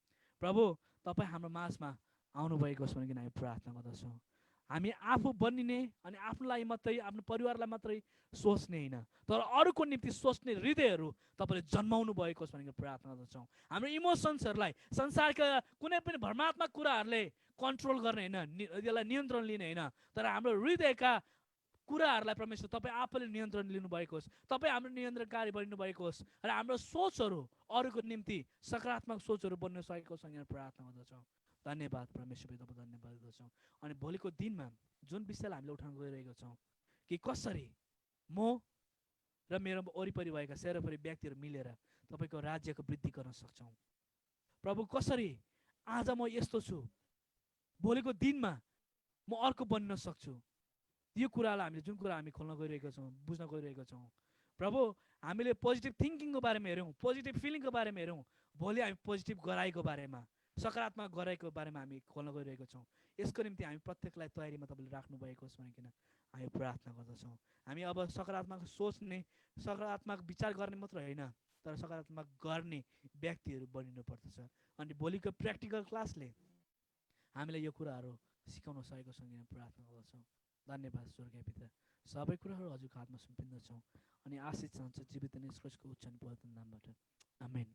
प्रभु तपाईँ हाम्रो माझमा आउनुभएको होस् भनिकन हामी प्रार्थना गर्दछौँ हामी आफू बनिने अनि आफ्नो लागि मात्रै आफ्नो परिवारलाई मात्रै सोच्ने होइन तर अरूको निम्ति सोच्ने हृदयहरू तपाईँले जन्माउनु भएको होस् भनेर प्रार्थना गर्दछौँ हाम्रो इमोसन्सहरूलाई संसारका कुनै पनि भ्रमात्मक कुराहरूले कन्ट्रोल गर्ने होइन यसलाई नियन्त्रण लिने होइन तर हाम्रो हृदयका कुराहरूलाई परमेश्वर तपाईँ आफैले नियन्त्रण लिनुभएको होस् तपाईँ हाम्रो नियन्त्रणकारी बनिनुभएको होस् र हाम्रो सोचहरू अरूको निम्ति सकारात्मक सोचहरू बन्न सकेको होस् भनेर प्रार्थना गर्दछौँ धन्यवाद परमेश्वर तपाईँ धन्यवाद गर्दछौँ अनि भोलिको दिनमा जुन विषयलाई हामीले उठाउन गइरहेको छौँ कि कसरी म र मेरो वरिपरि भएका सेरोपरि व्यक्तिहरू मिलेर तपाईँको राज्यको वृद्धि गर्न सक्छौँ प्रभु कसरी आज म यस्तो छु भोलिको दिनमा म अर्को बन्न सक्छु यो कुरालाई हामीले जुन कुरा हामी खोल्न गइरहेको छौँ बुझ्न गइरहेको छौँ प्रभु हामीले पोजिटिभ थिङ्किङको बारेमा हेरौँ पोजिटिभ फिलिङको बारेमा हेरौँ भोलि हामी पोजिटिभ गराइको बारेमा सकारात्मक गराइको बारेमा हामी खोल्न गइरहेको छौँ यसको निम्ति हामी प्रत्येकलाई तयारीमा तपाईँले राख्नुभएको होस् भनिकन हामी प्रार्थना गर्दछौँ हामी अब सकारात्मक सोच्ने सकारात्मक विचार गर्ने मात्र होइन तर सकारात्मक गर्ने व्यक्तिहरू बनिनु पर्दछ अनि भोलिको प्र्याक्टिकल क्लासले हामीलाई यो कुराहरू सिकाउन सकेको छ भनेर प्रार्थना गर्दछौँ धन्यवाद स्वर्गीय पिता सबै कुराहरू हजुरको हातमा सुम्पिन्दछौँ अनि आशिष चाहन्छ जीवित निष्कर्षको उच्चारण पवित्र नामबाट आमेन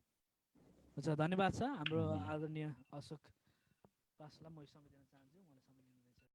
हुन्छ धन्यवाद छ हाम्रो आदरणीय अशोक पासलाई म समय दिन चाहन्छु